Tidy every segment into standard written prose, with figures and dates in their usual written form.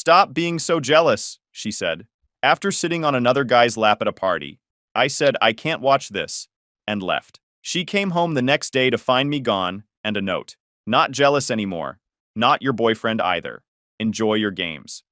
Stop being so jealous, she said. After sitting on another guy's lap at a party, I said, I can't watch this, and left. She came home the next day to find me gone, and a note. Not jealous anymore. Not your boyfriend either. Enjoy your games.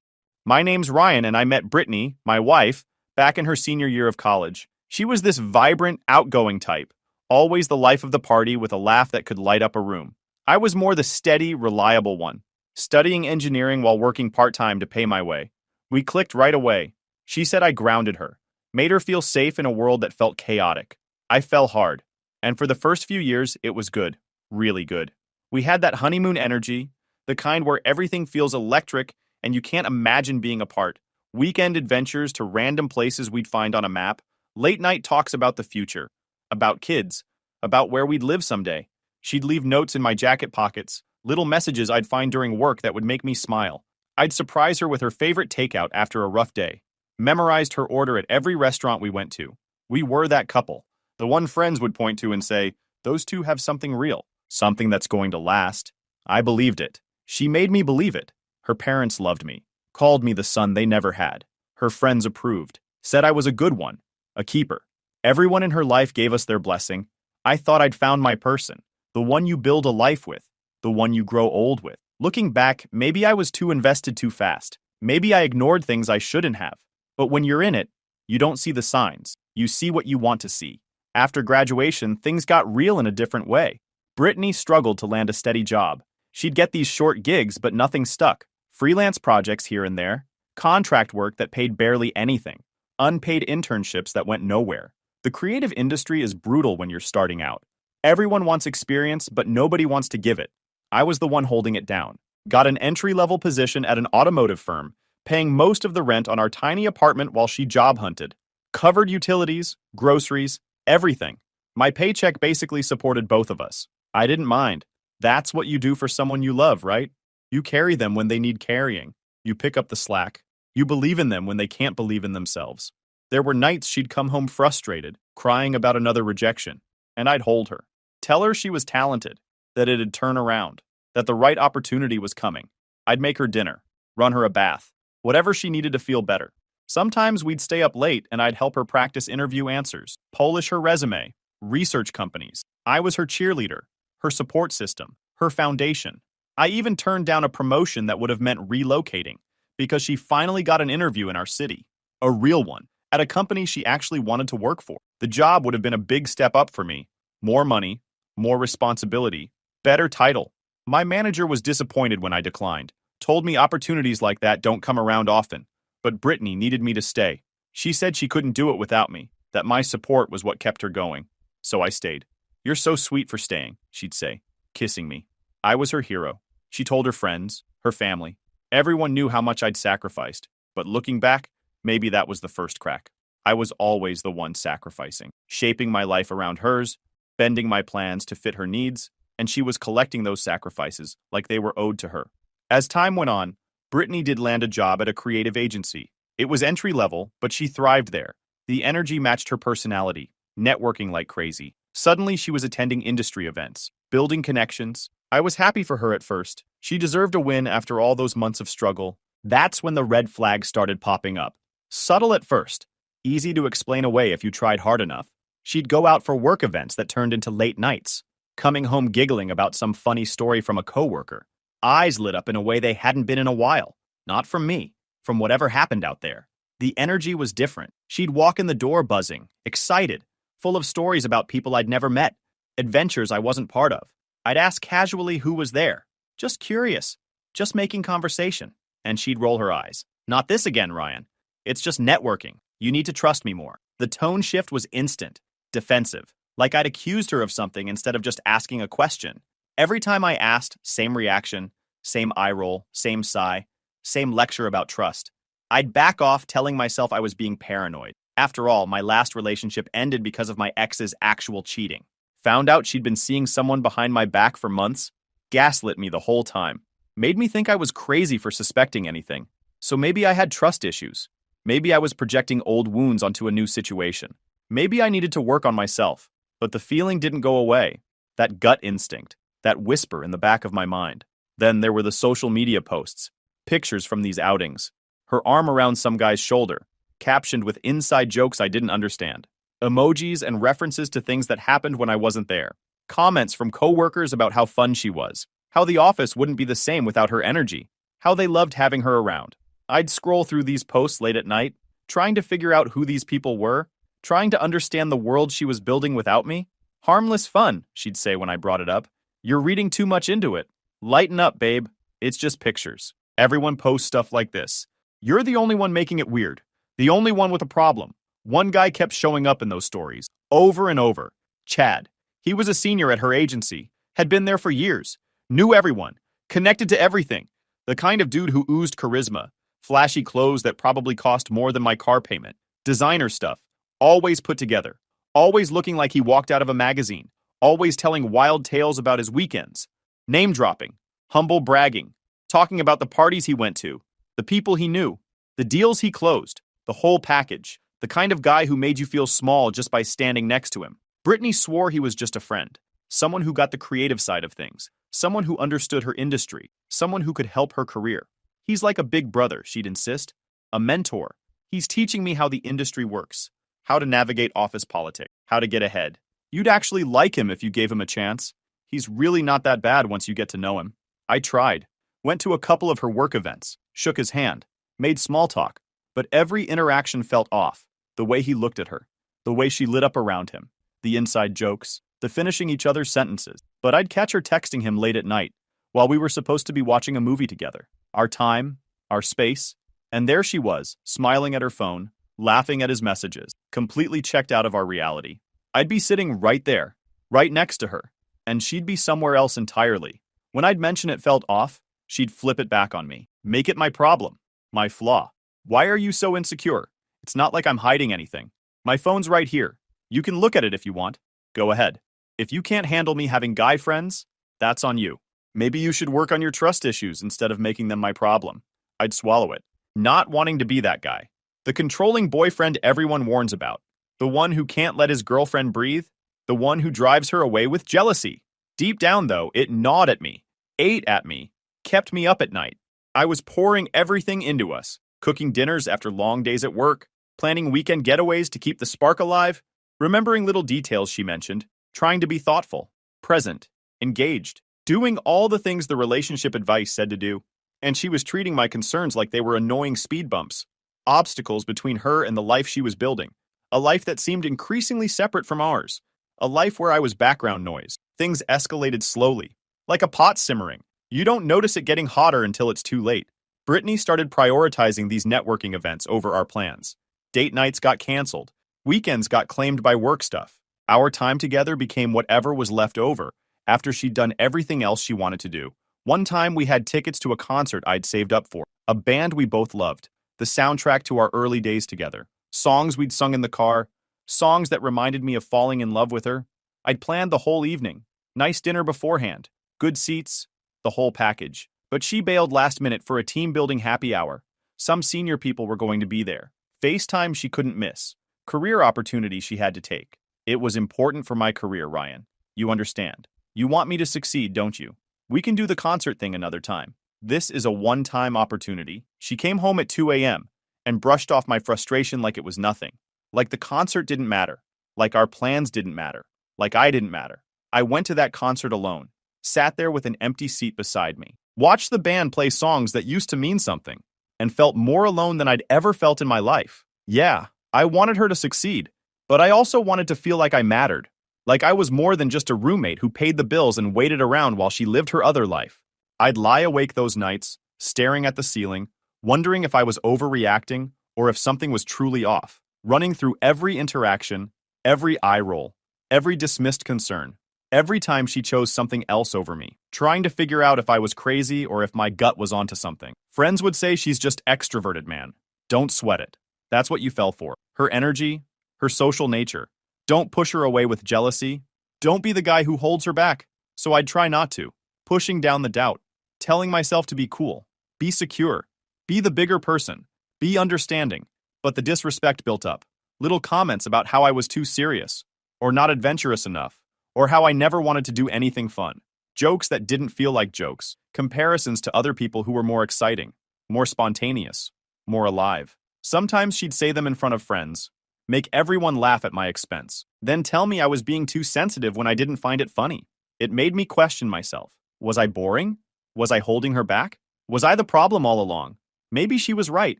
My name's Ryan, and I met Brittany, my wife, back in her senior year of college. She was this vibrant, outgoing type, always the life of the party with a laugh that could light up a room. I was more the steady, reliable one, studying engineering while working part-time to pay my way. We clicked right away. She said I grounded her, made her feel safe in a world that felt chaotic. I fell hard, and for the first few years, it was good, really good. We had that honeymoon energy, the kind where everything feels electric and you can't imagine being apart. Weekend adventures to random places we'd find on a map, late night talks about the future, about kids, about where we'd live someday. She'd leave notes in my jacket pockets, little messages I'd find during work that would make me smile. I'd surprise her with her favorite takeout after a rough day, memorized her order at every restaurant we went to. We were that couple, the one friends would point to and say, those two have something real, something that's going to last. I believed it. She made me believe it. Her parents loved me, called me the son they never had. Her friends approved, said I was a good one, a keeper. Everyone in her life gave us their blessing. I thought I'd found my person, the one you build a life with, the one you grow old with. Looking back, maybe I was too invested too fast. Maybe I ignored things I shouldn't have. But when you're in it, you don't see the signs. You see what you want to see. After graduation, things got real in a different way. Brittany struggled to land a steady job. She'd get these short gigs, but nothing stuck. Freelance projects here and there, contract work that paid barely anything, unpaid internships that went nowhere. The creative industry is brutal when you're starting out. Everyone wants experience, but nobody wants to give it. I was the one holding it down. Got an entry-level position at an automotive firm, paying most of the rent on our tiny apartment while she job hunted. Covered utilities, groceries, everything. My paycheck basically supported both of us. I didn't mind. That's what you do for someone you love, right? You carry them when they need carrying. You pick up the slack. You believe in them when they can't believe in themselves. There were nights she'd come home frustrated, crying about another rejection, and I'd hold her. Tell her she was talented, that it'd turn around, that the right opportunity was coming. I'd make her dinner, run her a bath, whatever she needed to feel better. Sometimes we'd stay up late and I'd help her practice interview answers, polish her resume, research companies. I was her cheerleader, her support system, her foundation. I even turned down a promotion that would have meant relocating because she finally got an interview in our city, a real one, at a company she actually wanted to work for. The job would have been a big step up for me. More money, more responsibility, better title. My manager was disappointed when I declined, told me opportunities like that don't come around often. But Brittany needed me to stay. She said she couldn't do it without me, that my support was what kept her going. So I stayed. You're so sweet for staying, she'd say, kissing me. I was her hero. She told her friends, her family. Everyone knew how much I'd sacrificed. But looking back, maybe that was the first crack. I was always the one sacrificing, shaping my life around hers, bending my plans to fit her needs, and she was collecting those sacrifices like they were owed to her. As time went on, Brittany did land a job at a creative agency. It was entry-level, but she thrived there. The energy matched her personality, networking like crazy. Suddenly, she was attending industry events, building connections. I was happy for her at first. She deserved a win after all those months of struggle. That's when the red flags started popping up. Subtle at first, easy to explain away if you tried hard enough. She'd go out for work events that turned into late nights, coming home giggling about some funny story from a coworker. Eyes lit up in a way they hadn't been in a while. Not from me, from whatever happened out there. The energy was different. She'd walk in the door buzzing, excited, full of stories about people I'd never met, adventures I wasn't part of. I'd ask casually who was there, just curious, just making conversation, and she'd roll her eyes. Not this again, Ryan. It's just networking. You need to trust me more. The tone shift was instant, defensive, like I'd accused her of something instead of just asking a question. Every time I asked, same reaction, same eye roll, same sigh, same lecture about trust. I'd back off telling myself I was being paranoid. After all, my last relationship ended because of my ex's actual cheating. Found out she'd been seeing someone behind my back for months, gaslit me the whole time. Made me think I was crazy for suspecting anything. So maybe I had trust issues. Maybe I was projecting old wounds onto a new situation. Maybe I needed to work on myself. But the feeling didn't go away. That gut instinct. That whisper in the back of my mind. Then there were the social media posts. Pictures from these outings. Her arm around some guy's shoulder, captioned with inside jokes I didn't understand. Emojis and references to things that happened when I wasn't there. Comments from coworkers about how fun she was, how the office wouldn't be the same without her energy, how they loved having her around. I'd scroll through these posts late at night, trying to figure out who these people were, trying to understand the world she was building without me. Harmless fun, she'd say when I brought it up. You're reading too much into it. Lighten up, babe. It's just pictures. Everyone posts stuff like this. You're the only one making it weird. The only one with a problem. One guy kept showing up in those stories, over and over. Chad. He was a senior at her agency, had been there for years, knew everyone, connected to everything. The kind of dude who oozed charisma, flashy clothes that probably cost more than my car payment, designer stuff, always put together, always looking like he walked out of a magazine, always telling wild tales about his weekends, name dropping, humble bragging, talking about the parties he went to, the people he knew, the deals he closed, the whole package, the kind of guy who made you feel small just by standing next to him. Brittany swore he was just a friend, someone who got the creative side of things, someone who understood her industry, someone who could help her career. He's like a big brother, she'd insist, a mentor. He's teaching me how the industry works, how to navigate office politics, how to get ahead. You'd actually like him if you gave him a chance. He's really not that bad once you get to know him. I tried, went to a couple of her work events, shook his hand, made small talk, but every interaction felt off. The way he looked at her, the way she lit up around him, the inside jokes, the finishing each other's sentences. But I'd catch her texting him late at night, while we were supposed to be watching a movie together. Our time, our space, and there she was, smiling at her phone, laughing at his messages, completely checked out of our reality. I'd be sitting right there, right next to her, and she'd be somewhere else entirely. When I'd mention it felt off, she'd flip it back on me, make it my problem, my flaw. Why are you so insecure? It's not like I'm hiding anything. My phone's right here. You can look at it if you want. Go ahead. If you can't handle me having guy friends, that's on you. Maybe you should work on your trust issues instead of making them my problem. I'd swallow it. Not wanting to be that guy. The controlling boyfriend everyone warns about. The one who can't let his girlfriend breathe. The one who drives her away with jealousy. Deep down, though, it gnawed at me, ate at me, kept me up at night. I was pouring everything into us, cooking dinners after long days at work, planning weekend getaways to keep the spark alive, remembering little details she mentioned, trying to be thoughtful, present, engaged, doing all the things the relationship advice said to do. And she was treating my concerns like they were annoying speed bumps, obstacles between her and the life she was building, a life that seemed increasingly separate from ours, a life where I was background noise. Things escalated slowly, like a pot simmering. You don't notice it getting hotter until it's too late. Brittany started prioritizing these networking events over our plans. Date nights got canceled. Weekends got claimed by work stuff. Our time together became whatever was left over after she'd done everything else she wanted to do. One time we had tickets to a concert I'd saved up for, a band we both loved, the soundtrack to our early days together, songs we'd sung in the car, songs that reminded me of falling in love with her. I'd planned the whole evening, nice dinner beforehand, good seats, the whole package. But she bailed last minute for a team-building happy hour. Some senior people were going to be there. FaceTime she couldn't miss. Career opportunity she had to take. It was important for my career, Ryan. You understand. You want me to succeed, don't you? We can do the concert thing another time. This is a one-time opportunity. She came home at 2 a.m. and brushed off my frustration like it was nothing. Like the concert didn't matter. Like our plans didn't matter. Like I didn't matter. I went to that concert alone. Sat there with an empty seat beside me. Watched the band play songs that used to mean something. And felt more alone than I'd ever felt in my life. Yeah, I wanted her to succeed. But I also wanted to feel like I mattered. Like I was more than just a roommate who paid the bills and waited around while she lived her other life. I'd lie awake those nights, staring at the ceiling, wondering if I was overreacting or if something was truly off, running through every interaction, every eye roll, every dismissed concern, every time she chose something else over me, trying to figure out if I was crazy or if my gut was onto something. Friends would say she's just extroverted, man. Don't sweat it. That's what you fell for. Her energy, her social nature. Don't push her away with jealousy. Don't be the guy who holds her back. So I'd try not to. Pushing down the doubt. Telling myself to be cool. Be secure. Be the bigger person. Be understanding. But the disrespect built up. Little comments about how I was too serious. Or not adventurous enough. Or how I never wanted to do anything fun. Jokes that didn't feel like jokes. Comparisons to other people who were more exciting. more spontaneous, more alive. Sometimes she'd say them in front of friends, make everyone laugh at my expense, then tell me I was being too sensitive when I didn't find it funny. It made me question myself. Was I boring? Was I holding her back? Was I the problem all along? Maybe she was right.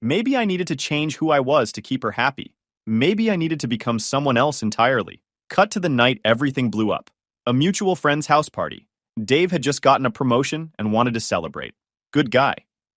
Maybe I needed to change who I was to keep her happy. Maybe I needed to become someone else entirely. Cut to the night everything blew up. A mutual friend's house party. Dave had just gotten a promotion and wanted to celebrate. Good guy.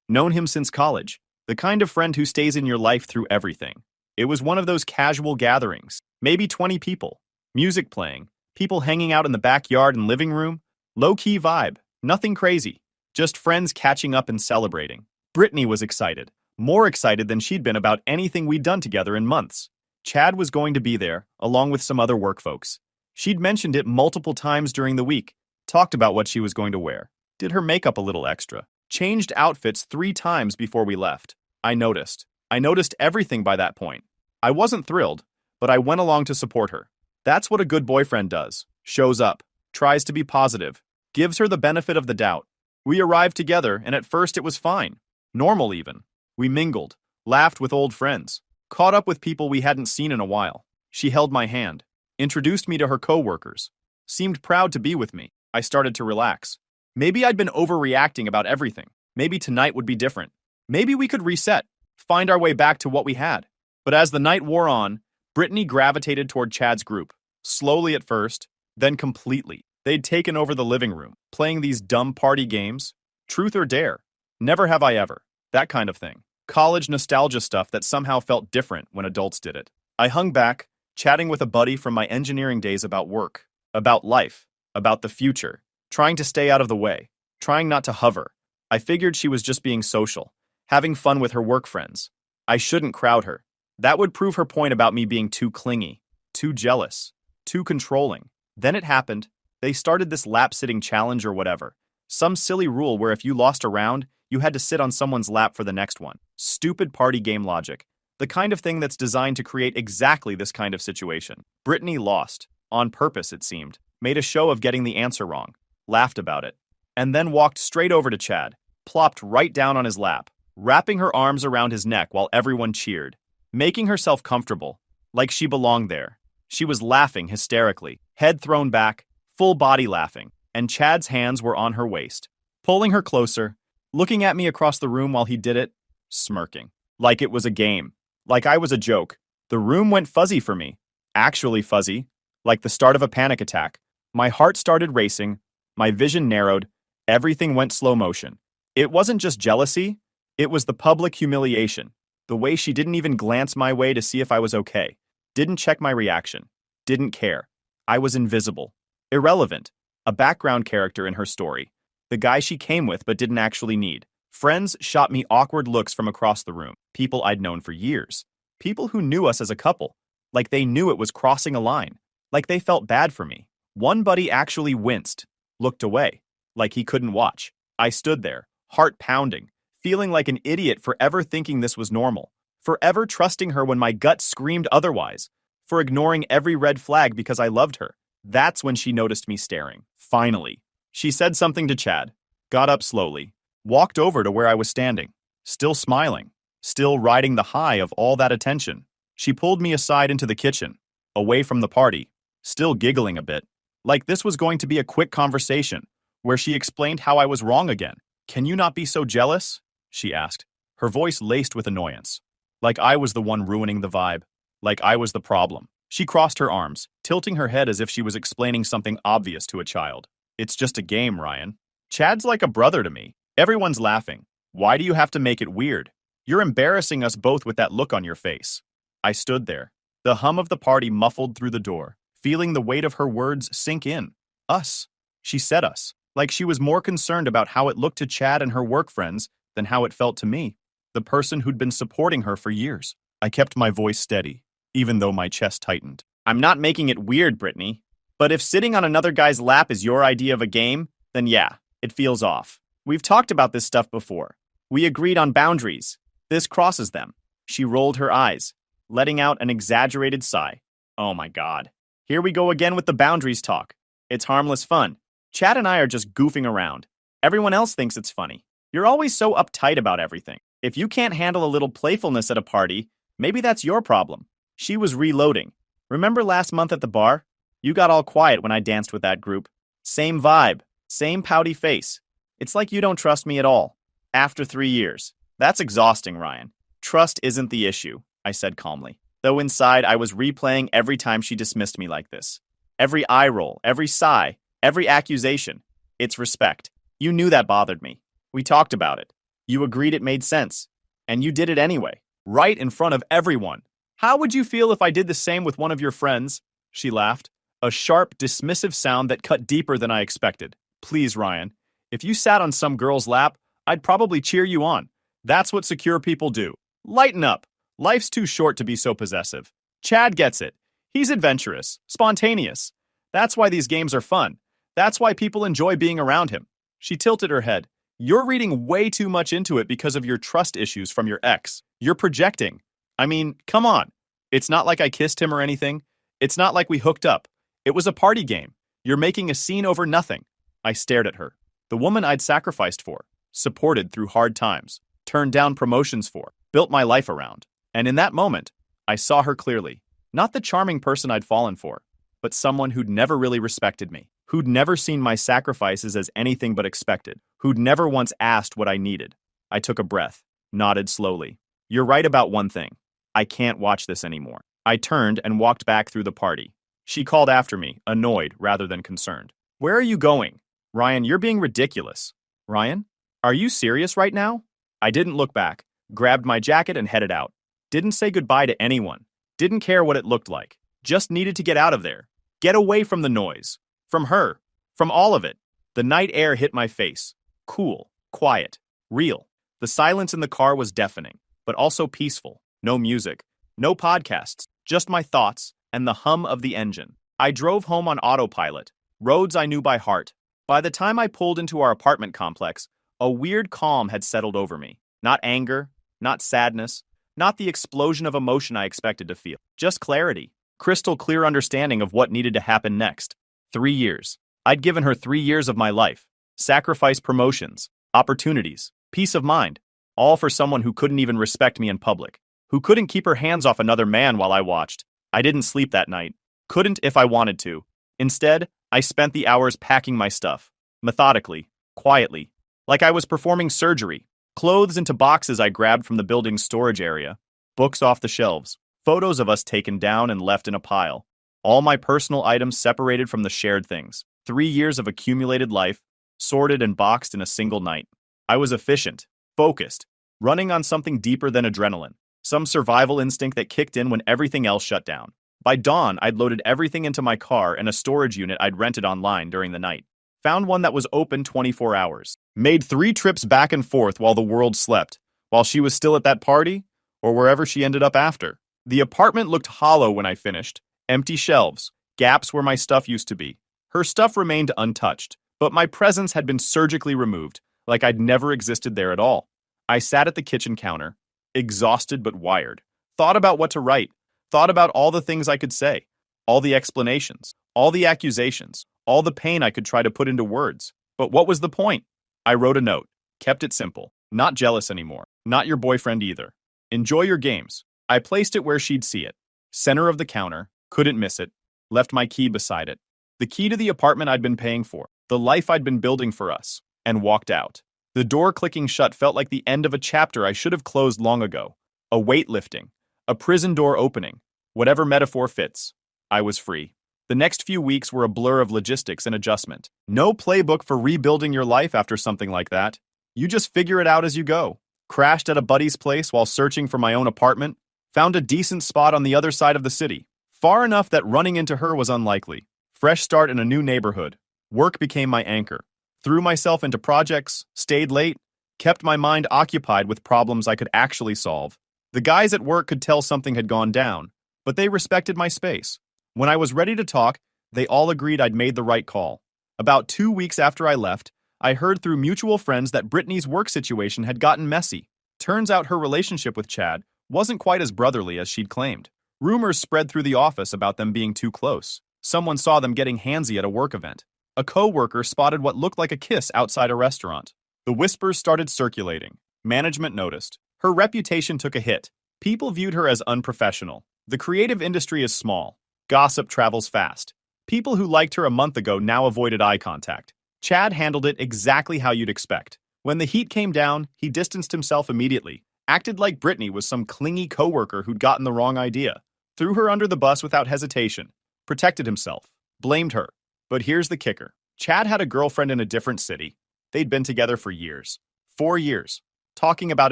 Known him since college. The kind of friend who stays in your life through everything. It was one of those casual gatherings. Maybe 20 people. Music playing. People hanging out in the backyard and living room. Low-key vibe. Nothing crazy. Just friends catching up and celebrating. Brittany was excited. More excited than she'd been about anything we'd done together in months. Chad was going to be there, along with some other work folks. She'd mentioned it multiple times during the week, talked about what she was going to wear, did her makeup a little extra, changed outfits 3 times before we left. I noticed. I noticed everything by that point. I wasn't thrilled, but I went along to support her. That's what a good boyfriend does. Shows up, tries to be positive, gives her the benefit of the doubt. We arrived together, and at first it was fine. Normal even. We mingled, laughed with old friends, caught up with people we hadn't seen in a while. She held my hand, introduced me to her co-workers, seemed proud to be with me. I started to relax. Maybe I'd been overreacting about everything. Maybe tonight would be different. Maybe we could reset, find our way back to what we had. But as the night wore on, Brittany gravitated toward Chad's group, slowly at first, then completely. They'd taken over the living room, playing these dumb party games, truth or dare, never have I ever, that kind of thing. College nostalgia stuff that somehow felt different when adults did it. I hung back, chatting with a buddy from my engineering days about work, about life, about the future, trying to stay out of the way, trying not to hover. I figured she was just being social, having fun with her work friends. I shouldn't crowd her. That would prove her point about me being too clingy, too jealous, too controlling. Then it happened. They started this lap-sitting challenge or whatever. Some silly rule where if you lost a round, you had to sit on someone's lap for the next one. Stupid party game logic. The kind of thing that's designed to create exactly this kind of situation. Brittany lost. On purpose, it seemed. Made a show of getting the answer wrong. Laughed about it. And then walked straight over to Chad. Plopped right down on his lap. Wrapping her arms around his neck while everyone cheered. Making herself comfortable. Like she belonged there. She was laughing hysterically. Head thrown back. Full body laughing. And Chad's hands were on her waist. Pulling her closer. Looking at me across the room while he did it, smirking. Like it was a game. Like I was a joke. The room went fuzzy for me. Actually fuzzy. Like the start of a panic attack. My heart started racing. My vision narrowed. Everything went slow motion. It wasn't just jealousy. It was the public humiliation. The way she didn't even glance my way to see if I was okay. Didn't check my reaction. Didn't care. I was invisible. Irrelevant. A background character in her story. The guy she came with but didn't actually need. Friends shot me awkward looks from across the room. People I'd known for years. People who knew us as a couple. Like they knew it was crossing a line. Like they felt bad for me. One buddy actually winced. Looked away. Like he couldn't watch. I stood there, heart pounding, feeling like an idiot for ever thinking this was normal. Forever trusting her when my gut screamed otherwise. For ignoring every red flag because I loved her. That's when she noticed me staring. Finally. She said something to Chad, got up slowly, walked over to where I was standing, still smiling, still riding the high of all that attention. She pulled me aside into the kitchen, away from the party, still giggling a bit, like this was going to be a quick conversation, where she explained how I was wrong again. Can you not be so jealous? She asked, her voice laced with annoyance. Like I was the one ruining the vibe, like I was the problem. She crossed her arms, tilting her head as if she was explaining something obvious to a child. It's just a game, Ryan. Chad's like a brother to me. Everyone's laughing. Why do you have to make it weird? You're embarrassing us both with that look on your face. I stood there, the hum of the party muffled through the door, feeling the weight of her words sink in. Us. She said us, like she was more concerned about how it looked to Chad and her work friends than how it felt to me, the person who'd been supporting her for years. I kept my voice steady, even though my chest tightened. I'm not making it weird, Brittany. But if sitting on another guy's lap is your idea of a game, then yeah, it feels off. We've talked about this stuff before. We agreed on boundaries. This crosses them. She rolled her eyes, letting out an exaggerated sigh. Oh my God. Here we go again with the boundaries talk. It's harmless fun. Chad and I are just goofing around. Everyone else thinks it's funny. You're always so uptight about everything. If you can't handle a little playfulness at a party, maybe that's your problem. She was reloading. Remember last month at the bar? You got all quiet when I danced with that group. Same vibe, same pouty face. It's like you don't trust me at all. After 3 years. That's exhausting, Ryan. Trust isn't the issue, I said calmly. Though inside I was replaying every time she dismissed me like this. Every eye roll, every sigh, every accusation. It's respect. You knew that bothered me. We talked about it. You agreed it made sense. And you did it anyway. Right in front of everyone. How would you feel if I did the same with one of your friends? She laughed. A sharp, dismissive sound that cut deeper than I expected. Please, Ryan. If you sat on some girl's lap, I'd probably cheer you on. That's what secure people do. Lighten up. Life's too short to be so possessive. Chad gets it. He's adventurous, spontaneous. That's why these games are fun. That's why people enjoy being around him. She tilted her head. You're reading way too much into it because of your trust issues from your ex. You're projecting. I mean, come on. It's not like I kissed him or anything. It's not like we hooked up. It was a party game. You're making a scene over nothing. I stared at her. The woman I'd sacrificed for, supported through hard times, turned down promotions for, built my life around. And in that moment, I saw her clearly. Not the charming person I'd fallen for, but someone who'd never really respected me, who'd never seen my sacrifices as anything but expected, who'd never once asked what I needed. I took a breath, nodded slowly. You're right about one thing. I can't watch this anymore. I turned and walked back through the party. She called after me, annoyed rather than concerned. Where are you going? Ryan, you're being ridiculous. Ryan? Are you serious right now? I didn't look back, grabbed my jacket and headed out. Didn't say goodbye to anyone. Didn't care what it looked like. Just needed to get out of there. Get away from the noise. From her. From all of it. The night air hit my face. Cool. Quiet. Real. The silence in the car was deafening, but also peaceful. No music. No podcasts. Just my thoughts and the hum of the engine. I drove home on autopilot. Roads I knew by heart. By the time I pulled into our apartment complex, a weird calm had settled over me. Not anger. Not sadness. Not the explosion of emotion I expected to feel. Just clarity. Crystal clear understanding of what needed to happen next. 3 years. I'd given her 3 years of my life. Sacrificed promotions, opportunities, peace of mind. All for someone who couldn't even respect me in public. Who couldn't keep her hands off another man while I watched. I didn't sleep that night. Couldn't if I wanted to. Instead, I spent the hours packing my stuff. Methodically. Quietly. Like I was performing surgery. Clothes into boxes I grabbed from the building's storage area. Books off the shelves. Photos of us taken down and left in a pile. All my personal items separated from the shared things. 3 years of accumulated life, sorted and boxed in a single night. I was efficient, focused, running on something deeper than adrenaline. Some survival instinct that kicked in when everything else shut down. By dawn, I'd loaded everything into my car and a storage unit I'd rented online during the night. Found one that was open 24 hours. Made 3 trips back and forth while the world slept, while she was still at that party, or wherever she ended up after. The apartment looked hollow when I finished. Empty shelves, gaps where my stuff used to be. Her stuff remained untouched, but my presence had been surgically removed, like I'd never existed there at all. I sat at the kitchen counter, exhausted but wired. Thought about what to write. Thought about all the things I could say. All the explanations. All the accusations. All the pain I could try to put into words. But what was the point? I wrote a note. Kept it simple. Not jealous anymore. Not your boyfriend either. Enjoy your games. I placed it where she'd see it. Center of the counter. Couldn't miss it. Left my key beside it. The key to the apartment I'd been paying for. The life I'd been building for us. And walked out. The door clicking shut felt like the end of a chapter I should have closed long ago. A weight lifting. A prison door opening. Whatever metaphor fits. I was free. The next few weeks were a blur of logistics and adjustment. No playbook for rebuilding your life after something like that. You just figure it out as you go. Crashed at a buddy's place while searching for my own apartment. Found a decent spot on the other side of the city. Far enough that running into her was unlikely. Fresh start in a new neighborhood. Work became my anchor. Threw myself into projects, stayed late, kept my mind occupied with problems I could actually solve. The guys at work could tell something had gone down, but they respected my space. When I was ready to talk, they all agreed I'd made the right call. About 2 weeks after I left, I heard through mutual friends that Brittany's work situation had gotten messy. Turns out her relationship with Chad wasn't quite as brotherly as she'd claimed. Rumors spread through the office about them being too close. Someone saw them getting handsy at a work event. A co-worker spotted what looked like a kiss outside a restaurant. The whispers started circulating. Management noticed. Her reputation took a hit. People viewed her as unprofessional. The creative industry is small. Gossip travels fast. People who liked her a month ago now avoided eye contact. Chad handled it exactly how you'd expect. When the heat came down, he distanced himself immediately, acted like Brittany was some clingy coworker who'd gotten the wrong idea, threw her under the bus without hesitation, protected himself, blamed her. But here's the kicker. Chad had a girlfriend in a different city. They'd been together for years. 4 years. Talking about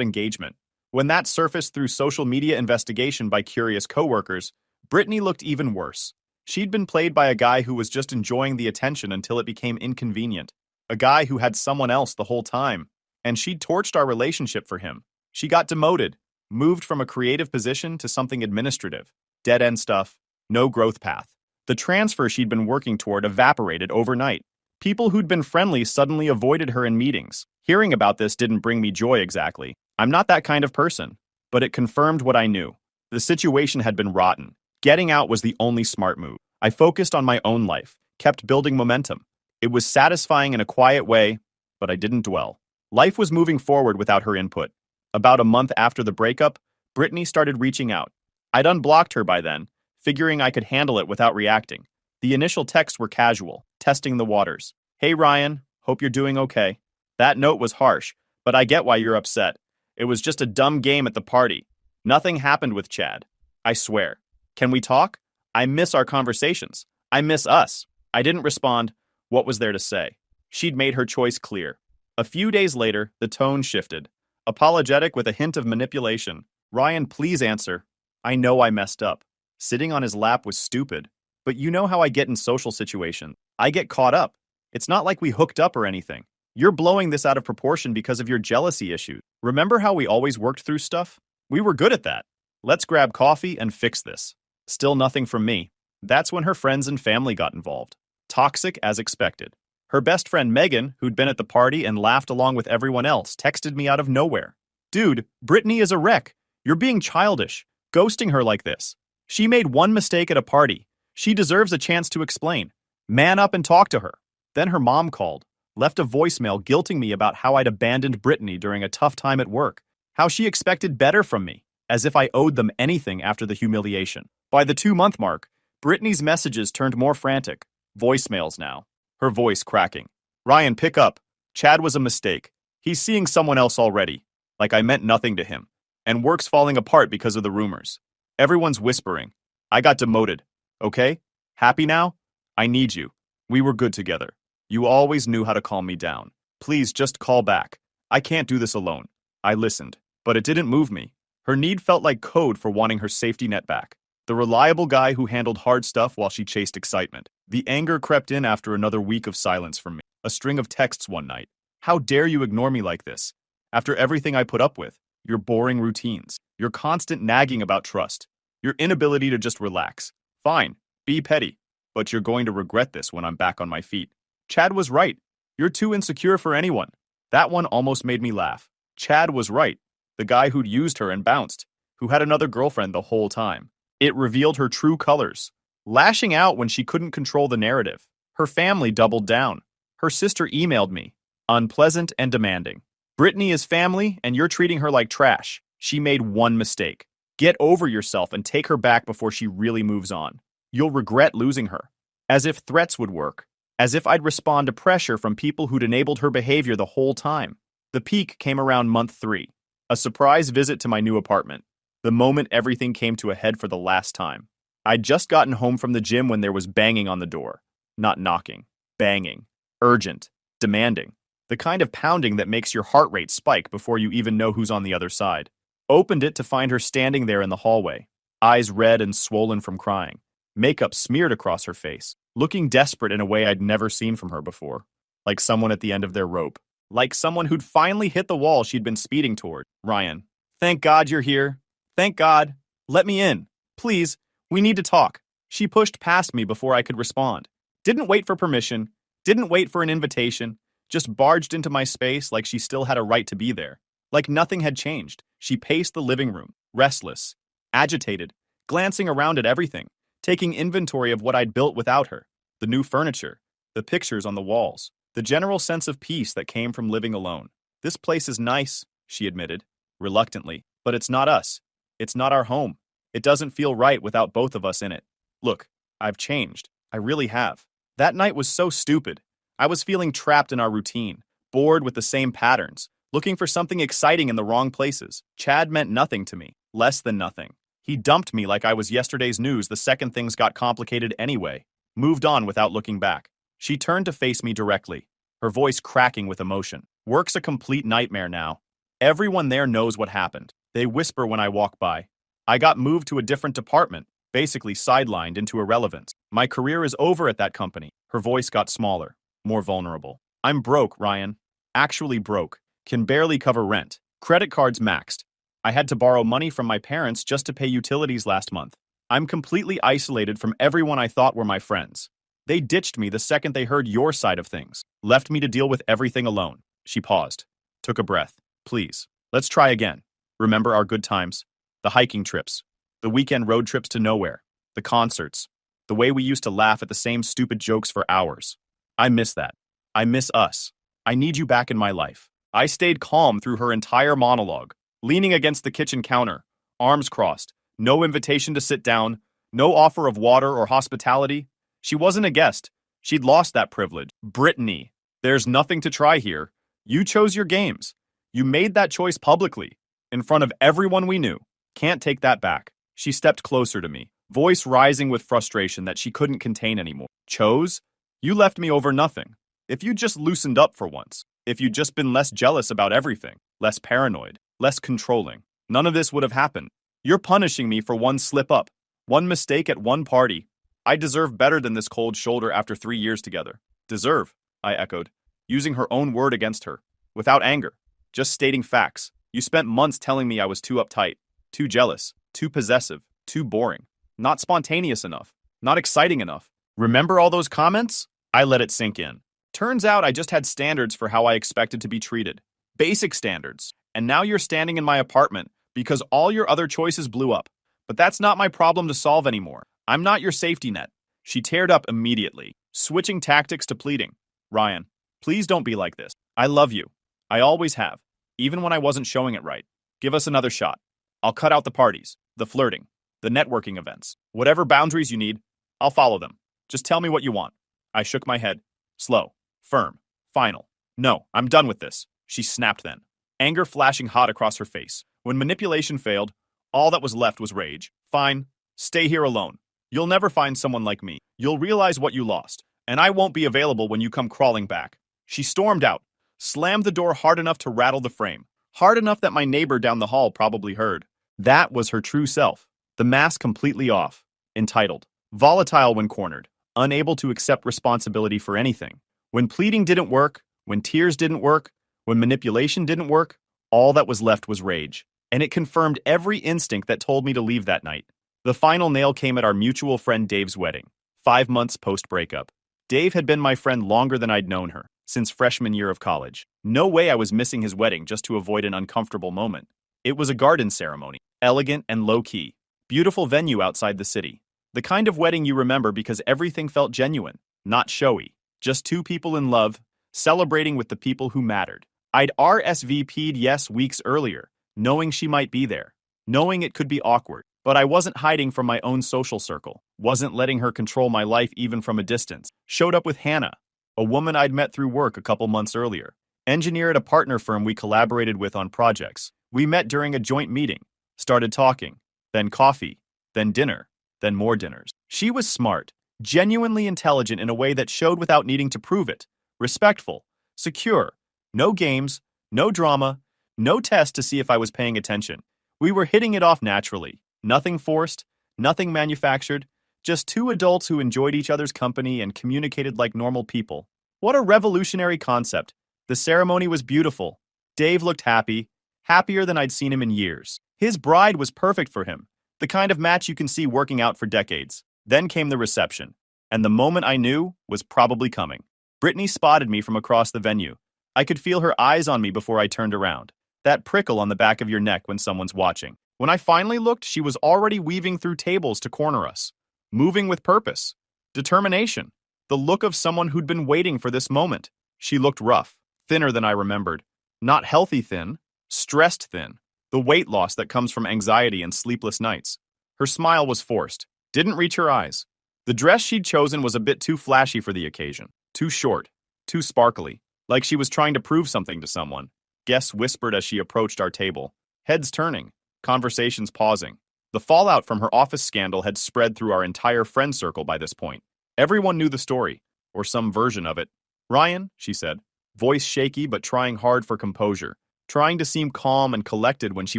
engagement. When that surfaced through social media investigation by curious coworkers, Brittany looked even worse. She'd been played by a guy who was just enjoying the attention until it became inconvenient. A guy who had someone else the whole time. And she'd torched our relationship for him. She got demoted, moved from a creative position to something administrative. Dead-end stuff. No growth path. The transfer she'd been working toward evaporated overnight. People who'd been friendly suddenly avoided her in meetings. Hearing about this didn't bring me joy exactly. I'm not that kind of person. But it confirmed what I knew. The situation had been rotten. Getting out was the only smart move. I focused on my own life, kept building momentum. It was satisfying in a quiet way, but I didn't dwell. Life was moving forward without her input. About a month after the breakup, Brittany started reaching out. I'd unblocked her by then, figuring I could handle it without reacting. The initial texts were casual, testing the waters. Hey Ryan, hope you're doing okay. That note was harsh, but I get why you're upset. It was just a dumb game at the party. Nothing happened with Chad. I swear. Can we talk? I miss our conversations. I miss us. I didn't respond. What was there to say? She'd made her choice clear. A few days later, the tone shifted. Apologetic with a hint of manipulation. Ryan, please answer. I know I messed up. Sitting on his lap was stupid. But you know how I get in social situations. I get caught up. It's not like we hooked up or anything. You're blowing this out of proportion because of your jealousy issues. Remember how we always worked through stuff? We were good at that. Let's grab coffee and fix this. Still nothing from me. That's when her friends and family got involved. Toxic as expected. Her best friend Megan, who'd been at the party and laughed along with everyone else, texted me out of nowhere. Dude, Brittany is a wreck. You're being childish, ghosting her like this. She made one mistake at a party. She deserves a chance to explain. Man up and talk to her. Then her mom called, left a voicemail guilting me about how I'd abandoned Brittany during a tough time at work, how she expected better from me, as if I owed them anything after the humiliation. By the 2-month mark, Brittany's messages turned more frantic. Voicemails now. Her voice cracking. Ryan, pick up. Chad was a mistake. He's seeing someone else already. Like I meant nothing to him. And work's falling apart because of the rumors. Everyone's whispering. I got demoted. Okay? Happy now? I need you. We were good together. You always knew how to calm me down. Please just call back. I can't do this alone. I listened, but it didn't move me. Her need felt like code for wanting her safety net back. The reliable guy who handled hard stuff while she chased excitement. The anger crept in after another week of silence from me. A string of texts one night. How dare you ignore me like this? After everything I put up with, your boring routines, your constant nagging about trust, your inability to just relax. Fine, be petty, but you're going to regret this when I'm back on my feet. Chad was right. You're too insecure for anyone. That one almost made me laugh. Chad was right. The guy who'd used her and bounced, who had another girlfriend the whole time. It revealed her true colors. Lashing out when she couldn't control the narrative. Her family doubled down. Her sister emailed me. Unpleasant and demanding. Brittany is family, and you're treating her like trash. She made one mistake. Get over yourself and take her back before she really moves on. You'll regret losing her. As if threats would work. As if I'd respond to pressure from people who'd enabled her behavior the whole time. The peak came around month 3. A surprise visit to my new apartment. The moment everything came to a head for the last time. I'd just gotten home from the gym when there was banging on the door. Not knocking. Banging. Urgent. Demanding. The kind of pounding that makes your heart rate spike before you even know who's on the other side. Opened it to find her standing there in the hallway. Eyes red and swollen from crying. Makeup smeared across her face. Looking desperate in a way I'd never seen from her before. Like someone at the end of their rope. Like someone who'd finally hit the wall she'd been speeding toward. Ryan. Thank God you're here. Thank God. Let me in. Please, we need to talk. She pushed past me before I could respond. Didn't wait for permission. Didn't wait for an invitation. Just barged into my space like she still had a right to be there. Like nothing had changed. She paced the living room, restless, agitated, glancing around at everything, taking inventory of what I'd built without her. The new furniture, the pictures on the walls, the general sense of peace that came from living alone. This place is nice, she admitted, reluctantly, but it's not us. It's not our home. It doesn't feel right without both of us in it. Look, I've changed. I really have. That night was so stupid. I was feeling trapped in our routine, bored with the same patterns, looking for something exciting in the wrong places. Chad meant nothing to me, less than nothing. He dumped me like I was yesterday's news the second things got complicated anyway. Moved on without looking back. She turned to face me directly, her voice cracking with emotion. Work's a complete nightmare now. Everyone there knows what happened. They whisper when I walk by. I got moved to a different department, basically sidelined into irrelevance. My career is over at that company. Her voice got smaller, more vulnerable. I'm broke, Ryan. Actually broke. Can barely cover rent. Credit cards maxed. I had to borrow money from my parents just to pay utilities last month. I'm completely isolated from everyone I thought were my friends. They ditched me the second they heard your side of things. Left me to deal with everything alone. She paused. Took a breath. Please, let's try again. Remember our good times? The hiking trips. The weekend road trips to nowhere. The concerts. The way we used to laugh at the same stupid jokes for hours. I miss that. I miss us. I need you back in my life. I stayed calm through her entire monologue, leaning against the kitchen counter, arms crossed, no invitation to sit down, no offer of water or hospitality. She wasn't a guest. She'd lost that privilege. Brittany, there's nothing to try here. You chose your games. You made that choice publicly, in front of everyone we knew. Can't take that back. She stepped closer to me, voice rising with frustration that she couldn't contain anymore. Chose? You left me over nothing. If you'd just loosened up for once, if you'd just been less jealous about everything, less paranoid, less controlling, none of this would have happened. You're punishing me for one slip up, one mistake at one party. I deserve better than this cold shoulder after 3 years together. Deserve, I echoed, using her own word against her, without anger, just stating facts. You spent months telling me I was too uptight, too jealous, too possessive, too boring, not spontaneous enough, not exciting enough. Remember all those comments? I let it sink in. Turns out I just had standards for how I expected to be treated. Basic standards. And now you're standing in my apartment because all your other choices blew up. But that's not my problem to solve anymore. I'm not your safety net. She teared up immediately, switching tactics to pleading. Ryan, please don't be like this. I love you. I always have, even when I wasn't showing it right. Give us another shot. I'll cut out the parties, the flirting, the networking events. Whatever boundaries you need, I'll follow them. Just tell me what you want. I shook my head. Slow, firm, final. No, I'm done with this. She snapped then, anger flashing hot across her face. When manipulation failed, all that was left was rage. Fine, stay here alone. You'll never find someone like me. You'll realize what you lost, and I won't be available when you come crawling back. She stormed out, slammed the door hard enough to rattle the frame, hard enough that my neighbor down the hall probably heard. That was her true self, the mask completely off, entitled, volatile when cornered, unable to accept responsibility for anything. When pleading didn't work, when tears didn't work, when manipulation didn't work, all that was left was rage. And it confirmed every instinct that told me to leave that night. The final nail came at our mutual friend Dave's wedding, 5 months post-breakup. Dave had been my friend longer than I'd known her, since freshman year of college. No way I was missing his wedding just to avoid an uncomfortable moment. It was a garden ceremony, elegant and low-key. Beautiful venue outside the city. The kind of wedding you remember because everything felt genuine, not showy. Just two people in love, celebrating with the people who mattered. I'd RSVP'd yes weeks earlier, knowing she might be there, knowing it could be awkward. But I wasn't hiding from my own social circle, wasn't letting her control my life even from a distance. Showed up with Hannah, a woman I'd met through work a couple months earlier. Engineer at a partner firm we collaborated with on projects. We met during a joint meeting, started talking, then coffee, then dinner, then more dinners. She was smart, genuinely intelligent in a way that showed without needing to prove it. Respectful, secure, no games, no drama, no test to see if I was paying attention. We were hitting it off naturally. Nothing forced, nothing manufactured, just two adults who enjoyed each other's company and communicated like normal people. What a revolutionary concept. The ceremony was beautiful. Dave looked happy, happier than I'd seen him in years. His bride was perfect for him, the kind of match you can see working out for decades. Then came the reception, and the moment I knew was probably coming. Brittany spotted me from across the venue. I could feel her eyes on me before I turned around. That prickle on the back of your neck when someone's watching. When I finally looked, she was already weaving through tables to corner us, moving with purpose, determination, the look of someone who'd been waiting for this moment. She looked rough, thinner than I remembered, Not healthy thin, stressed thin. The weight loss that comes from anxiety and sleepless nights. Her smile was forced, didn't reach her eyes. The dress she'd chosen was a bit too flashy for the occasion, too short, too sparkly, like she was trying to prove something to someone. Guests whispered as she approached our table, heads turning, conversations pausing. The fallout from her office scandal had spread through our entire friend circle by this point. Everyone knew the story, or some version of it. "Ryan," she said, voice shaky but trying hard for composure, trying to seem calm and collected when she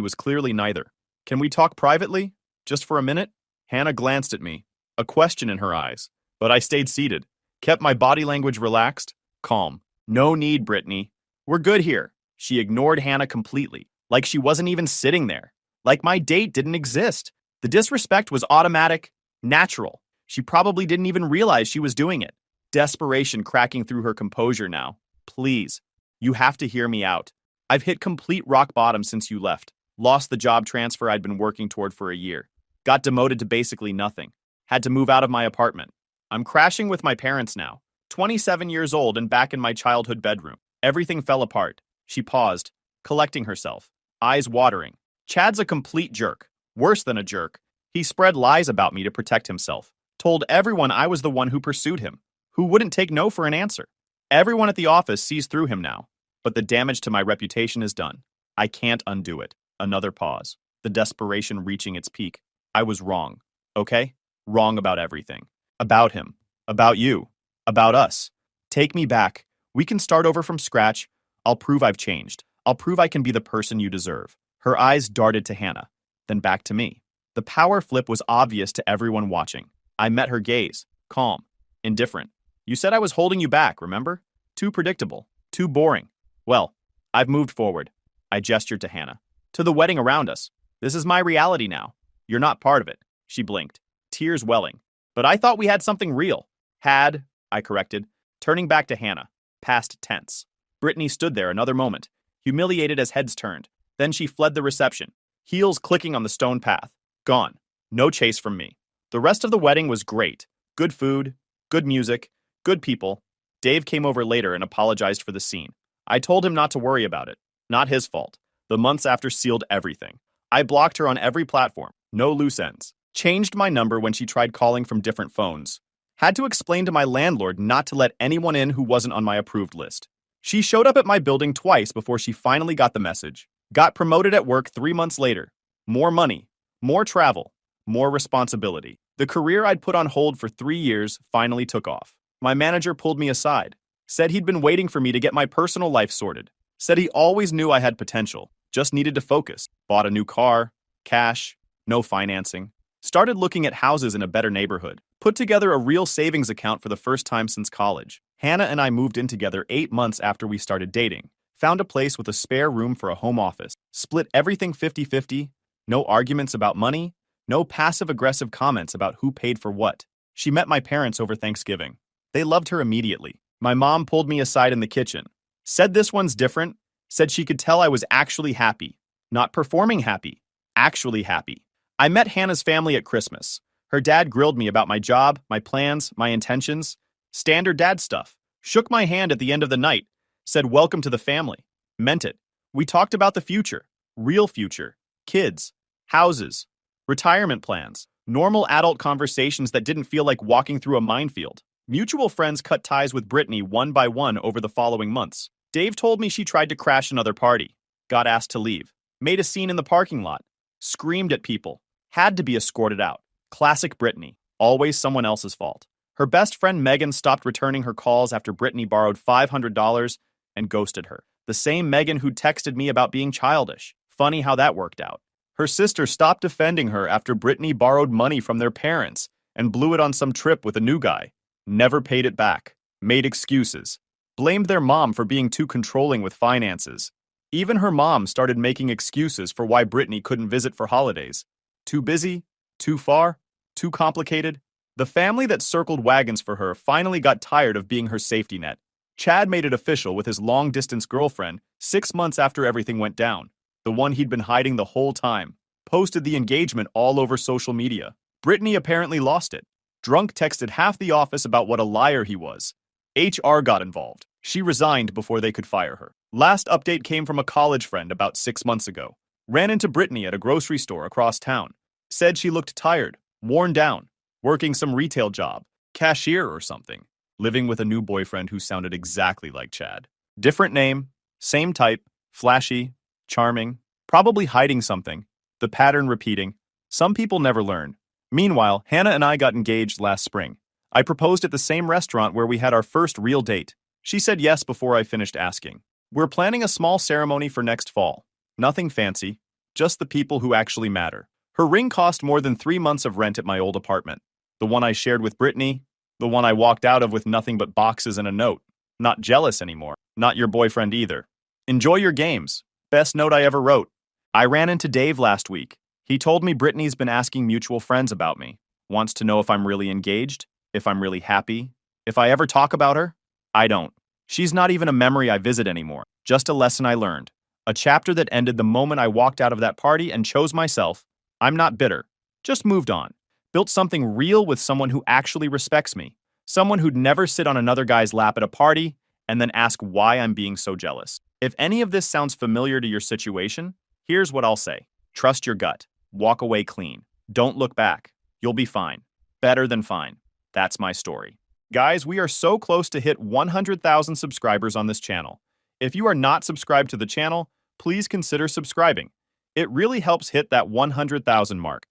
was clearly neither. "Can we talk privately? Just for a minute?" Hannah glanced at me, a question in her eyes, but I stayed seated, kept my body language relaxed, calm. "No need, Brittany. We're good here." She ignored Hannah completely, like she wasn't even sitting there, like my date didn't exist. The disrespect was automatic, natural. She probably didn't even realize she was doing it. Desperation cracking through her composure now. "Please, you have to hear me out. I've hit complete rock bottom since you left. Lost the job transfer I'd been working toward for a year. Got demoted to basically nothing. Had to move out of my apartment. I'm crashing with my parents now. 27 years old and back in my childhood bedroom. Everything fell apart." She paused, collecting herself, eyes watering. "Chad's a complete jerk. Worse than a jerk. He spread lies about me to protect himself. Told everyone I was the one who pursued him, who wouldn't take no for an answer. Everyone at the office sees through him now. But the damage to my reputation is done. I can't undo it." Another pause, the desperation reaching its peak. "I was wrong, okay? Wrong about everything. About him. About you. About us. Take me back. We can start over from scratch. I'll prove I've changed. I'll prove I can be the person you deserve." Her eyes darted to Hannah, then back to me. The power flip was obvious to everyone watching. I met her gaze, calm, indifferent. "You said I was holding you back, remember? Too predictable. Too boring. Well, I've moved forward." I gestured to Hannah. "To the wedding around us. This is my reality now. You're not part of it." She blinked, tears welling. "But I thought we had something real." "Had," I corrected, turning back to Hannah, past tense. Brittany stood there another moment, humiliated as heads turned. Then she fled the reception, heels clicking on the stone path. Gone. No chase from me. The rest of the wedding was great. Good food, good music, good people. Dave came over later and apologized for the scene. I told him not to worry about it. Not his fault. The months after sealed everything. I blocked her on every platform. No loose ends. Changed my number when she tried calling from different phones. Had to explain to my landlord not to let anyone in who wasn't on my approved list. She showed up at my building twice before she finally got the message. Got promoted at work 3 months later. More money, more travel, more responsibility. The career I'd put on hold for 3 years finally took off. My manager pulled me aside. Said he'd been waiting for me to get my personal life sorted. Said he always knew I had potential, just needed to focus. Bought a new car, cash, no financing. Started looking at houses in a better neighborhood. Put together a real savings account for the first time since college. Hannah and I moved in together 8 months after we started dating. Found a place with a spare room for a home office. Split everything 50-50. No arguments about money. No passive-aggressive comments about who paid for what. She met my parents over Thanksgiving. They loved her immediately. My mom pulled me aside in the kitchen. Said this one's different. Said she could tell I was actually happy. Not performing happy. Actually happy. I met Hannah's family at Christmas. Her dad grilled me about my job, my plans, my intentions. Standard dad stuff. Shook my hand at the end of the night. Said welcome to the family. Meant it. We talked about the future. Real future. Kids. Houses. Retirement plans. Normal adult conversations that didn't feel like walking through a minefield. Mutual friends cut ties with Brittany one by one over the following months. Dave told me she tried to crash another party. Got asked to leave. Made a scene in the parking lot. Screamed at people. Had to be escorted out. Classic Brittany. Always someone else's fault. Her best friend Megan stopped returning her calls after Brittany borrowed $500 and ghosted her. The same Megan who texted me about being childish. Funny how that worked out. Her sister stopped defending her after Brittany borrowed money from their parents and blew it on some trip with a new guy. Never paid it back. Made excuses. Blamed their mom for being too controlling with finances. Even her mom started making excuses for why Brittany couldn't visit for holidays. Too busy? Too far? Too complicated? The family that circled wagons for her finally got tired of being her safety net. Chad made it official with his long-distance girlfriend 6 months after everything went down. The one he'd been hiding the whole time. Posted the engagement all over social media. Brittany apparently lost it. Drunk texted half the office about what a liar he was. HR got involved. She resigned before they could fire her. Last update came from a college friend about 6 months ago. Ran into Brittany at a grocery store across town. Said she looked tired, worn down, working some retail job, cashier or something, living with a new boyfriend who sounded exactly like Chad. Different name, same type, flashy, charming, probably hiding something, the pattern repeating. Some people never learn. Meanwhile, Hannah and I got engaged last spring. I proposed at the same restaurant where we had our first real date. She said yes before I finished asking. We're planning a small ceremony for next fall. Nothing fancy, just the people who actually matter. Her ring cost more than 3 months of rent at my old apartment. The one I shared with Brittany, the one I walked out of with nothing but boxes and a note. Not jealous anymore. Not your boyfriend either. Enjoy your games. Best note I ever wrote. I ran into Dave last week. He told me Brittany's been asking mutual friends about me. Wants to know if I'm really engaged, if I'm really happy, if I ever talk about her. I don't. She's not even a memory I visit anymore. Just a lesson I learned. A chapter that ended the moment I walked out of that party and chose myself. I'm not bitter. Just moved on. Built something real with someone who actually respects me. Someone who'd never sit on another guy's lap at a party and then ask why I'm being so jealous. If any of this sounds familiar to your situation, here's what I'll say. Trust your gut. Walk away clean. Don't look back. You'll be fine. Better than fine. That's my story. Guys, we are so close to hit 100,000 subscribers on this channel. If you are not subscribed to the channel, please consider subscribing. It really helps hit that 100,000 mark.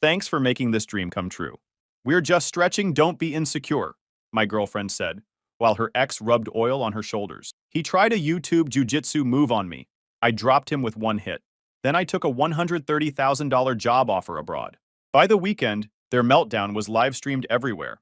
Thanks for making this dream come true. We're just stretching, don't be insecure, my girlfriend said, while her ex rubbed oil on her shoulders. He tried a YouTube jiu-jitsu move on me. I dropped him with one hit. Then I took a $130,000 job offer abroad. By the weekend, their meltdown was live-streamed everywhere.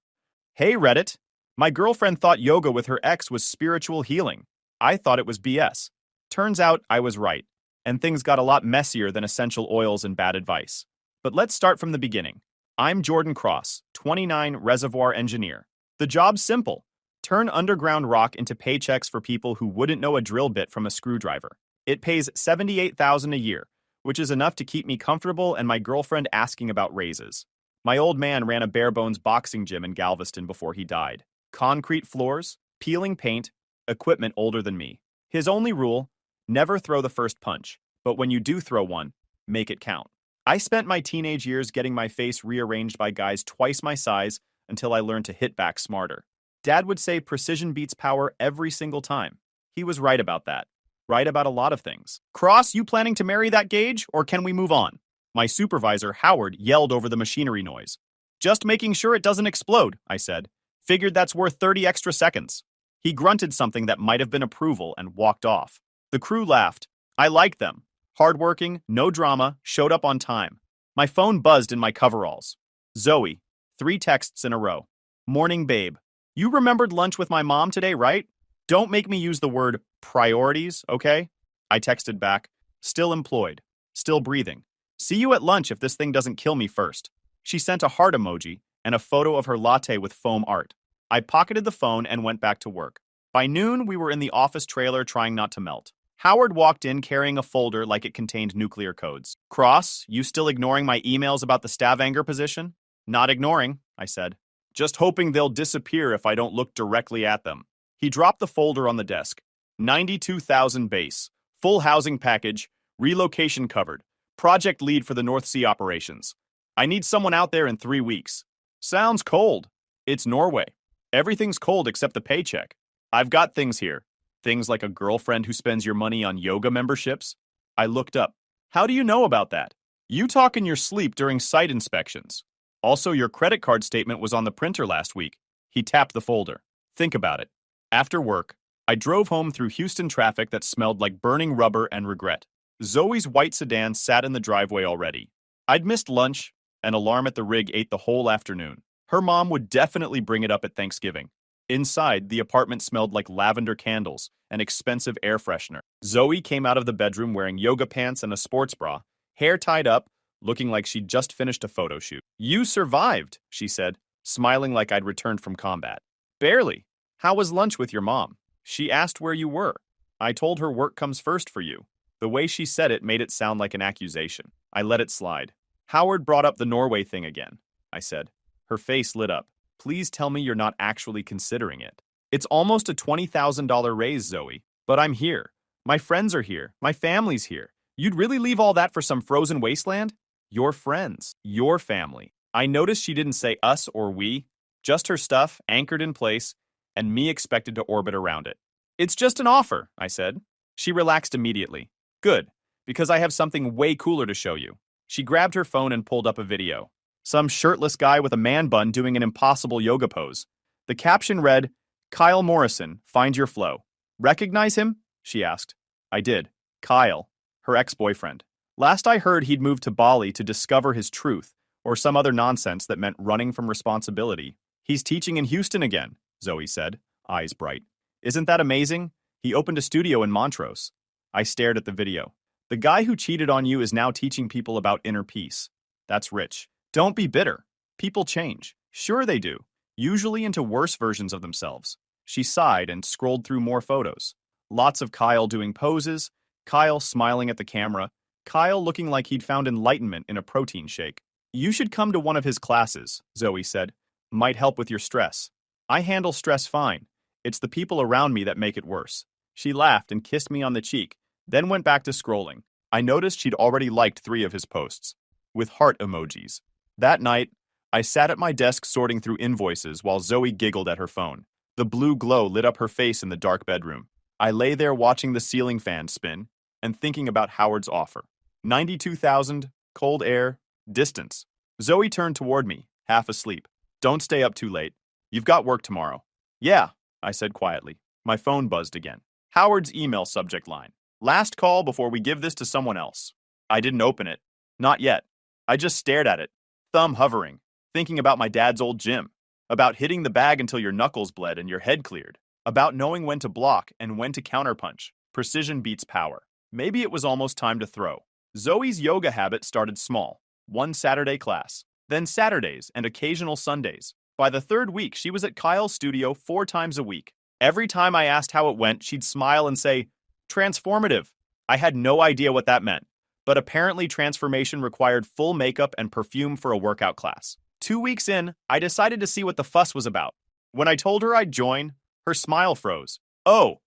Hey Reddit, my girlfriend thought yoga with her ex was spiritual healing. I thought it was BS. Turns out I was right, and things got a lot messier than essential oils and bad advice. But let's start from the beginning. I'm Jordan Cross, 29, reservoir engineer. The job's simple. Turn underground rock into paychecks for people who wouldn't know a drill bit from a screwdriver. It pays $78,000 a year, which is enough to keep me comfortable and my girlfriend asking about raises. My old man ran a bare-bones boxing gym in Galveston before he died. Concrete floors, peeling paint, equipment older than me. His only rule, never throw the first punch, but when you do throw one, make it count. I spent my teenage years getting my face rearranged by guys twice my size until I learned to hit back smarter. Dad would say precision beats power every single time. He was right about that. Right about a lot of things. Cross, you planning to marry that Gage, or can we move on? My supervisor, Howard, yelled over the machinery noise. Just making sure it doesn't explode, I said. Figured that's worth 30 extra seconds. He grunted something that might have been approval and walked off. The crew laughed. I liked them. Hardworking, no drama, showed up on time. My phone buzzed in my coveralls. Zoe, 3 texts in a row. Morning, babe. You remembered lunch with my mom today, right? Don't make me use the word priorities, okay? I texted back. Still employed. Still breathing. See you at lunch if this thing doesn't kill me first. She sent a heart emoji and a photo of her latte with foam art. I pocketed the phone and went back to work. By noon, we were in the office trailer trying not to melt. Howard walked in carrying a folder like it contained nuclear codes. Cross, you still ignoring my emails about the Stavanger position? Not ignoring, I said. Just hoping they'll disappear if I don't look directly at them. He dropped the folder on the desk. 92,000 base. Full housing package. Relocation covered. Project lead for the North Sea operations. I need someone out there in 3 weeks. Sounds cold. It's Norway. Everything's cold except the paycheck. I've got things here. Things like a girlfriend who spends your money on yoga memberships. I looked up. How do you know about that? You talk in your sleep during site inspections. Also, your credit card statement was on the printer last week. He tapped the folder. Think about it. After work, I drove home through Houston traffic that smelled like burning rubber and regret. Zoe's white sedan sat in the driveway already. I'd missed lunch. An alarm at the rig ate the whole afternoon. Her mom would definitely bring it up at Thanksgiving. Inside, the apartment smelled like lavender candles and expensive air freshener. Zoe came out of the bedroom wearing yoga pants and a sports bra, hair tied up, looking like she'd just finished a photo shoot. You survived, she said, smiling like I'd returned from combat. Barely. How was lunch with your mom? She asked where you were. I told her work comes first for you. The way she said it made it sound like an accusation. I let it slide. Howard brought up the Norway thing again, I said. Her face lit up. Please tell me you're not actually considering it. It's almost a $20,000 raise, Zoe, but I'm here. My friends are here. My family's here. You'd really leave all that for some frozen wasteland? Your friends. Your family. I noticed she didn't say us or we, just her stuff anchored in place, and me expected to orbit around it. It's just an offer, I said. She relaxed immediately. Good, because I have something way cooler to show you. She grabbed her phone and pulled up a video. Some shirtless guy with a man bun doing an impossible yoga pose. The caption read, Kyle Morrison, find your flow. Recognize him? She asked. I did. Kyle, her ex-boyfriend. Last I heard, he'd moved to Bali to discover his truth, or some other nonsense that meant running from responsibility. He's teaching in Houston again, Zoe said, eyes bright. Isn't that amazing? He opened a studio in Montrose. I stared at the video. The guy who cheated on you is now teaching people about inner peace. That's rich. Don't be bitter. People change. Sure they do. Usually into worse versions of themselves. She sighed and scrolled through more photos. Lots of Kyle doing poses, Kyle smiling at the camera, Kyle looking like he'd found enlightenment in a protein shake. You should come to one of his classes, Zoe said. Might help with your stress. I handle stress fine. It's the people around me that make it worse. She laughed and kissed me on the cheek, then went back to scrolling. I noticed she'd already liked 3 of his posts, with heart emojis. That night, I sat at my desk sorting through invoices while Zoe giggled at her phone. The blue glow lit up her face in the dark bedroom. I lay there watching the ceiling fan spin and thinking about Howard's offer. 92,000, cold air, distance. Zoe turned toward me, half asleep. Don't stay up too late. You've got work tomorrow. Yeah, I said quietly. My phone buzzed again. Howard's email subject line. Last call before we give this to someone else. I didn't open it. Not yet. I just stared at it, thumb hovering, thinking about my dad's old gym, about hitting the bag until your knuckles bled and your head cleared, about knowing when to block and when to counterpunch. Precision beats power. Maybe it was almost time to throw. Zoe's yoga habit started small. 1 Saturday class, then Saturdays and occasional Sundays. By the 3rd week, she was at Kyle's studio 4 times a week. Every time I asked how it went, she'd smile and say, transformative. I had no idea what that meant, but apparently transformation required full makeup and perfume for a workout class. 2 weeks in, I decided to see what the fuss was about. When I told her I'd join, her smile froze. Oh,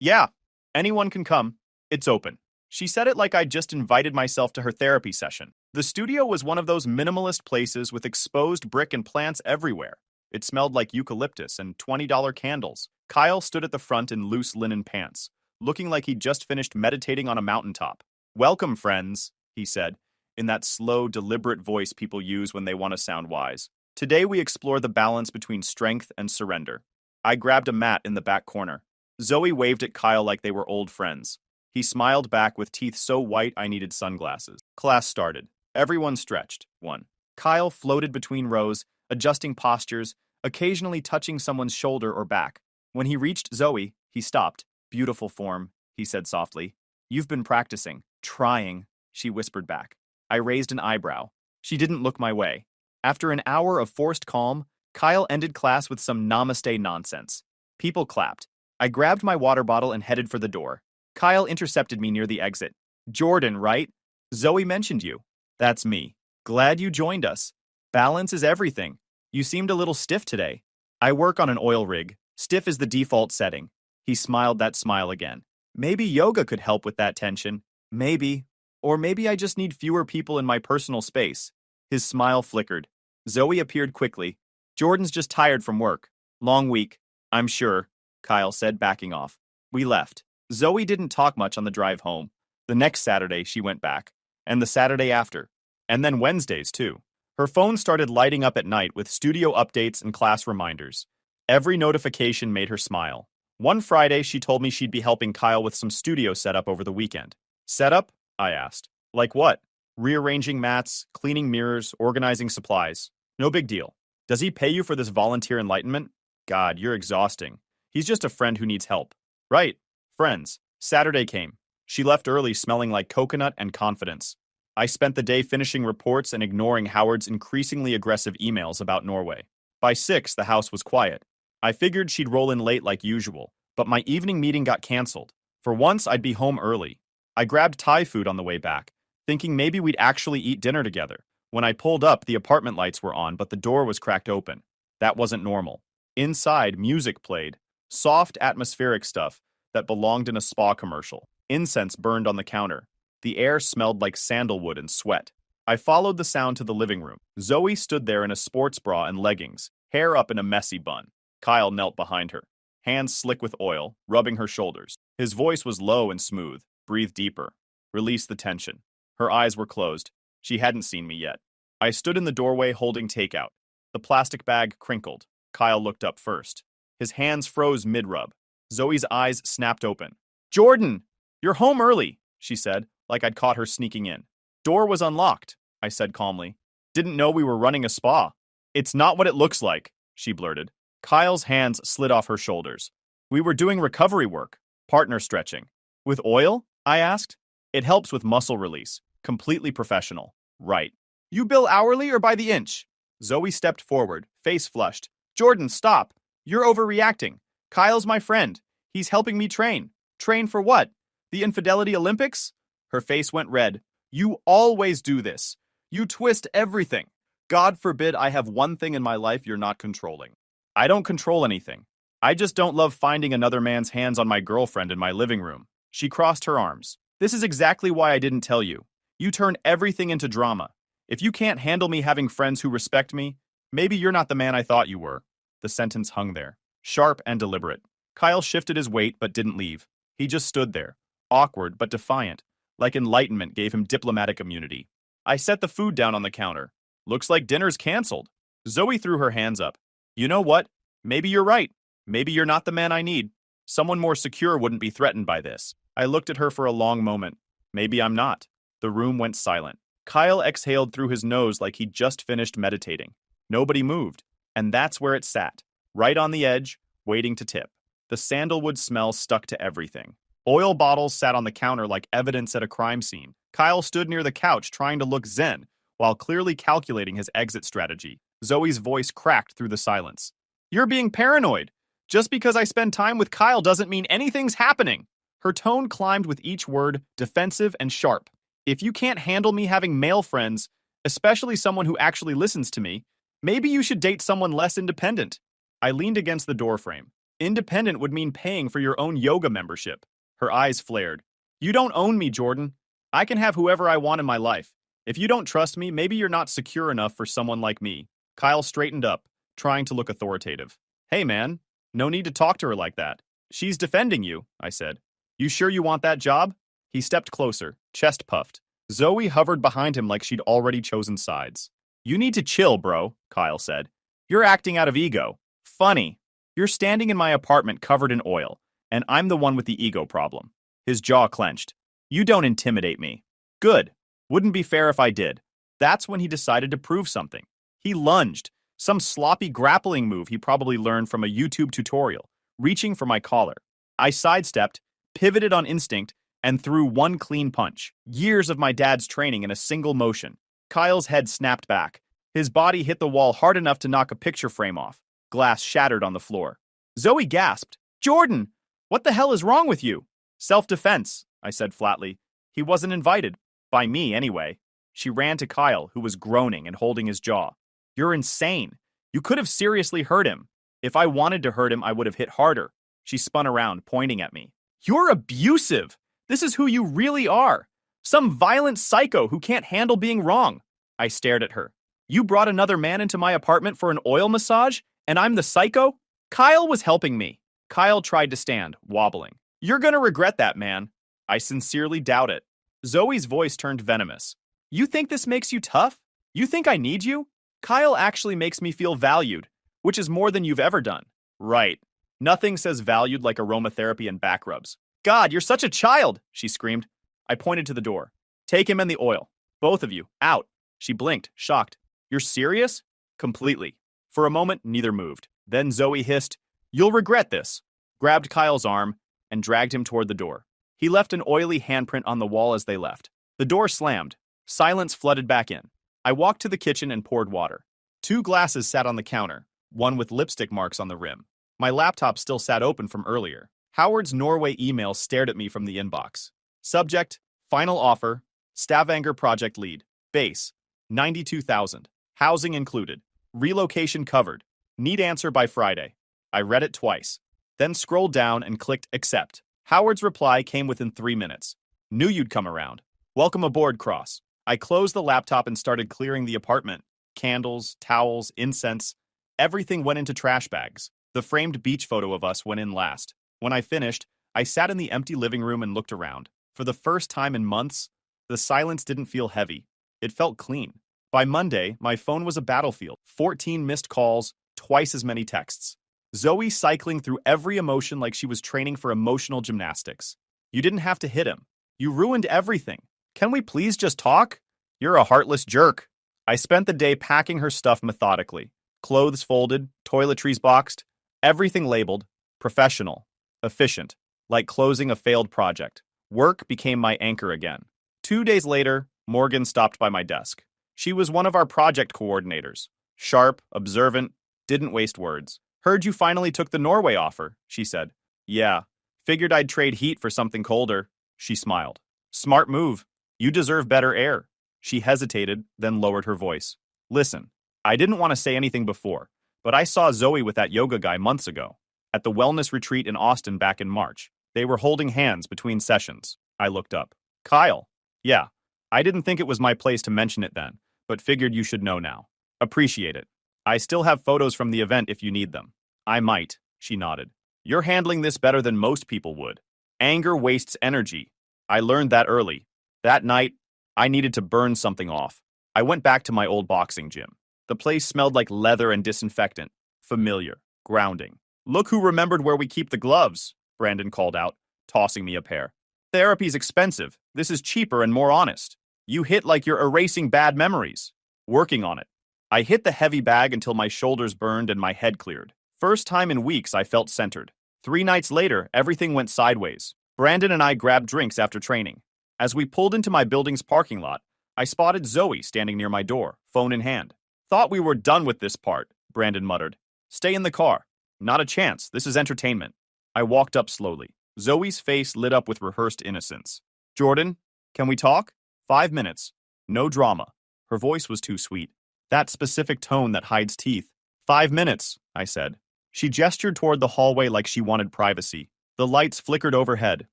yeah, anyone can come. It's open. She said it like I'd just invited myself to her therapy session. The studio was one of those minimalist places with exposed brick and plants everywhere. It smelled like eucalyptus and $20 candles. Kyle stood at the front in loose linen pants, looking like he'd just finished meditating on a mountaintop. Welcome, friends, he said, in that slow, deliberate voice people use when they want to sound wise. Today we explore the balance between strength and surrender. I grabbed a mat in the back corner. Zoe waved at Kyle like they were old friends. He smiled back with teeth so white I needed sunglasses. Class started. Everyone stretched. 1. Kyle floated between rows, adjusting postures, occasionally touching someone's shoulder or back. When he reached Zoe, he stopped. Beautiful form, he said softly. You've been practicing. Trying, she whispered back. I raised an eyebrow. She didn't look my way. After an hour of forced calm, Kyle ended class with some namaste nonsense. People clapped. I grabbed my water bottle and headed for the door. Kyle intercepted me near the exit. Jordan, right? Zoe mentioned you. That's me. Glad you joined us. Balance is everything. You seemed a little stiff today. I work on an oil rig. Stiff is the default setting. He smiled that smile again. Maybe yoga could help with that tension. Maybe. Or maybe I just need fewer people in my personal space. His smile flickered. Zoe appeared quickly. Jordan's just tired from work. Long week, I'm sure, Kyle said, backing off. We left. Zoe didn't talk much on the drive home. The next Saturday, she went back. And the Saturday after. And then Wednesdays, too. Her phone started lighting up at night with studio updates and class reminders. Every notification made her smile. One Friday, she told me she'd be helping Kyle with some studio setup over the weekend. Setup? I asked. Like what? Rearranging mats, cleaning mirrors, organizing supplies. No big deal. Does he pay you for this volunteer enlightenment? God, you're exhausting. He's just a friend who needs help. Right. Friends. Saturday came. She left early smelling like coconut and confidence. I spent the day finishing reports and ignoring Howard's increasingly aggressive emails about Norway. By 6, the house was quiet. I figured she'd roll in late like usual, but my evening meeting got canceled. For once, I'd be home early. I grabbed Thai food on the way back, thinking maybe we'd actually eat dinner together. When I pulled up, the apartment lights were on, but the door was cracked open. That wasn't normal. Inside, music played. Soft, atmospheric stuff, that belonged in a spa commercial. Incense burned on the counter. The air smelled like sandalwood and sweat. I followed the sound to the living room. Zoe stood there in a sports bra and leggings, hair up in a messy bun. Kyle knelt behind her, hands slick with oil, rubbing her shoulders. His voice was low and smooth. Breathe deeper. Release the tension. Her eyes were closed. She hadn't seen me yet. I stood in the doorway holding takeout. The plastic bag crinkled. Kyle looked up first. His hands froze mid-rub. Zoe's eyes snapped open. "Jordan, you're home early," she said, like I'd caught her sneaking in. "Door was unlocked," I said calmly. "Didn't know we were running a spa." "It's not what it looks like," she blurted. Kyle's hands slid off her shoulders. "We were doing recovery work, partner stretching." "With oil?" I asked. "It helps with muscle release. Completely professional." "Right." "You bill hourly or by the inch?" Zoe stepped forward, face flushed. "Jordan, stop. You're overreacting. Kyle's my friend. He's helping me train." "Train for what? The Infidelity Olympics?" Her face went red. "You always do this. You twist everything. God forbid I have one thing in my life you're not controlling." "I don't control anything. I just don't love finding another man's hands on my girlfriend in my living room." She crossed her arms. "This is exactly why I didn't tell you. You turn everything into drama. If you can't handle me having friends who respect me, maybe you're not the man I thought you were." The sentence hung there, sharp and deliberate. Kyle shifted his weight but didn't leave. He just stood there, awkward but defiant, like enlightenment gave him diplomatic immunity. I set the food down on the counter. "Looks like dinner's canceled." Zoe threw her hands up. "You know what? Maybe you're right. Maybe you're not the man I need. Someone more secure wouldn't be threatened by this." I looked at her for a long moment. Maybe I'm not. The room went silent. Kyle exhaled through his nose like he'd just finished meditating. Nobody moved. And that's where it sat, right on the edge, waiting to tip. The sandalwood smell stuck to everything. Oil bottles sat on the counter like evidence at a crime scene. Kyle stood near the couch trying to look zen, while clearly calculating his exit strategy. Zoe's voice cracked through the silence. "You're being paranoid. Just because I spend time with Kyle doesn't mean anything's happening." Her tone climbed with each word, defensive and sharp. "If you can't handle me having male friends, especially someone who actually listens to me, maybe you should date someone less independent." I leaned against the doorframe. "Independent would mean paying for your own yoga membership." Her eyes flared. "You don't own me, Jordan. I can have whoever I want in my life. If you don't trust me, maybe you're not secure enough for someone like me." Kyle straightened up, trying to look authoritative. "Hey, man, no need to talk to her like that. She's defending you," I said. "You sure you want that job?" He stepped closer, chest puffed. Zoe hovered behind him like she'd already chosen sides. "You need to chill, bro," Kyle said. "You're acting out of ego. Funny. You're standing in my apartment covered in oil, and I'm the one with the ego problem." His jaw clenched. "You don't intimidate me." "Good. Wouldn't be fair if I did." That's when he decided to prove something. He lunged, some sloppy grappling move he probably learned from a YouTube tutorial, reaching for my collar. I sidestepped, pivoted on instinct, and threw one clean punch. Years of my dad's training in a single motion. Kyle's head snapped back. His body hit the wall hard enough to knock a picture frame off. Glass shattered on the floor. Zoe gasped. "Jordan, what the hell is wrong with you?" "Self-defense," I said flatly. "He wasn't invited. By me, anyway." She ran to Kyle, who was groaning and holding his jaw. "You're insane. You could have seriously hurt him. If I wanted to hurt him, I would have hit harder." She spun around, pointing at me. "You're abusive. This is who you really are. Some violent psycho who can't handle being wrong." I stared at her. "You brought another man into my apartment for an oil massage, and I'm the psycho?" Kyle was helping me. Kyle tried to stand, wobbling. "You're gonna regret that, man." I sincerely doubt it. Zoe's voice turned venomous. "You think this makes you tough? You think I need you? Kyle actually makes me feel valued, which is more than you've ever done." "Right. Nothing says valued like aromatherapy and back rubs." "God, you're such a child," she screamed. I pointed to the door. "Take him and the oil. Both of you, out." She blinked, shocked. "You're serious?" "Completely." For a moment, neither moved. Then Zoe hissed, "You'll regret this," grabbed Kyle's arm, and dragged him toward the door. He left an oily handprint on the wall as they left. The door slammed. Silence flooded back in. I walked to the kitchen and poured water. 2 glasses sat on the counter, one with lipstick marks on the rim. My laptop still sat open from earlier. Howard's Norway email stared at me from the inbox. Subject, final offer, Stavanger project lead. Base, 92,000. Housing included. Relocation covered. Need answer by Friday. I read it twice, then scrolled down and clicked accept. Howard's reply came within 3 minutes. Knew you'd come around. Welcome aboard, Cross. I closed the laptop and started clearing the apartment. Candles, towels, incense, everything went into trash bags. The framed beach photo of us went in last. When I finished, I sat in the empty living room and looked around. For the first time in months, the silence didn't feel heavy. It felt clean. By Monday, my phone was a battlefield. 14 missed calls, twice as many texts. Zoe cycling through every emotion like she was training for emotional gymnastics. You didn't have to hit him. You ruined everything. Can we please just talk? You're a heartless jerk. I spent the day packing her stuff methodically. Clothes folded, toiletries boxed, everything labeled, professional, efficient, like closing a failed project. Work became my anchor again. 2 days later, Morgan stopped by my desk. She was one of our project coordinators. Sharp, observant, didn't waste words. Heard you finally took the Norway offer, she said. Yeah, figured I'd trade heat for something colder. She smiled. Smart move. You deserve better air. She hesitated, then lowered her voice. Listen, I didn't want to say anything before, but I saw Zoe with that yoga guy months ago. At the wellness retreat in Austin back in March. They were holding hands between sessions. I looked up. Kyle. Yeah, I didn't think it was my place to mention it then, but figured you should know now. Appreciate it. I still have photos from the event if you need them. I might, she nodded. You're handling this better than most people would. Anger wastes energy. I learned that early. That night, I needed to burn something off. I went back to my old boxing gym. The place smelled like leather and disinfectant. Familiar. Grounding. Look who remembered where we keep the gloves, Brandon called out, tossing me a pair. Therapy's expensive. This is cheaper and more honest. You hit like you're erasing bad memories. Working on it. I hit the heavy bag until my shoulders burned and my head cleared. First time in weeks I felt centered. 3 nights later, everything went sideways. Brandon and I grabbed drinks after training. As we pulled into my building's parking lot, I spotted Zoe standing near my door, phone in hand. Thought we were done with this part, Brandon muttered. Stay in the car. Not a chance. This is entertainment. I walked up slowly. Zoe's face lit up with rehearsed innocence. Jordan, can we talk? 5 minutes. No drama. Her voice was too sweet. That specific tone that hides teeth. 5 minutes, I said. She gestured toward the hallway like she wanted privacy. The lights flickered overhead.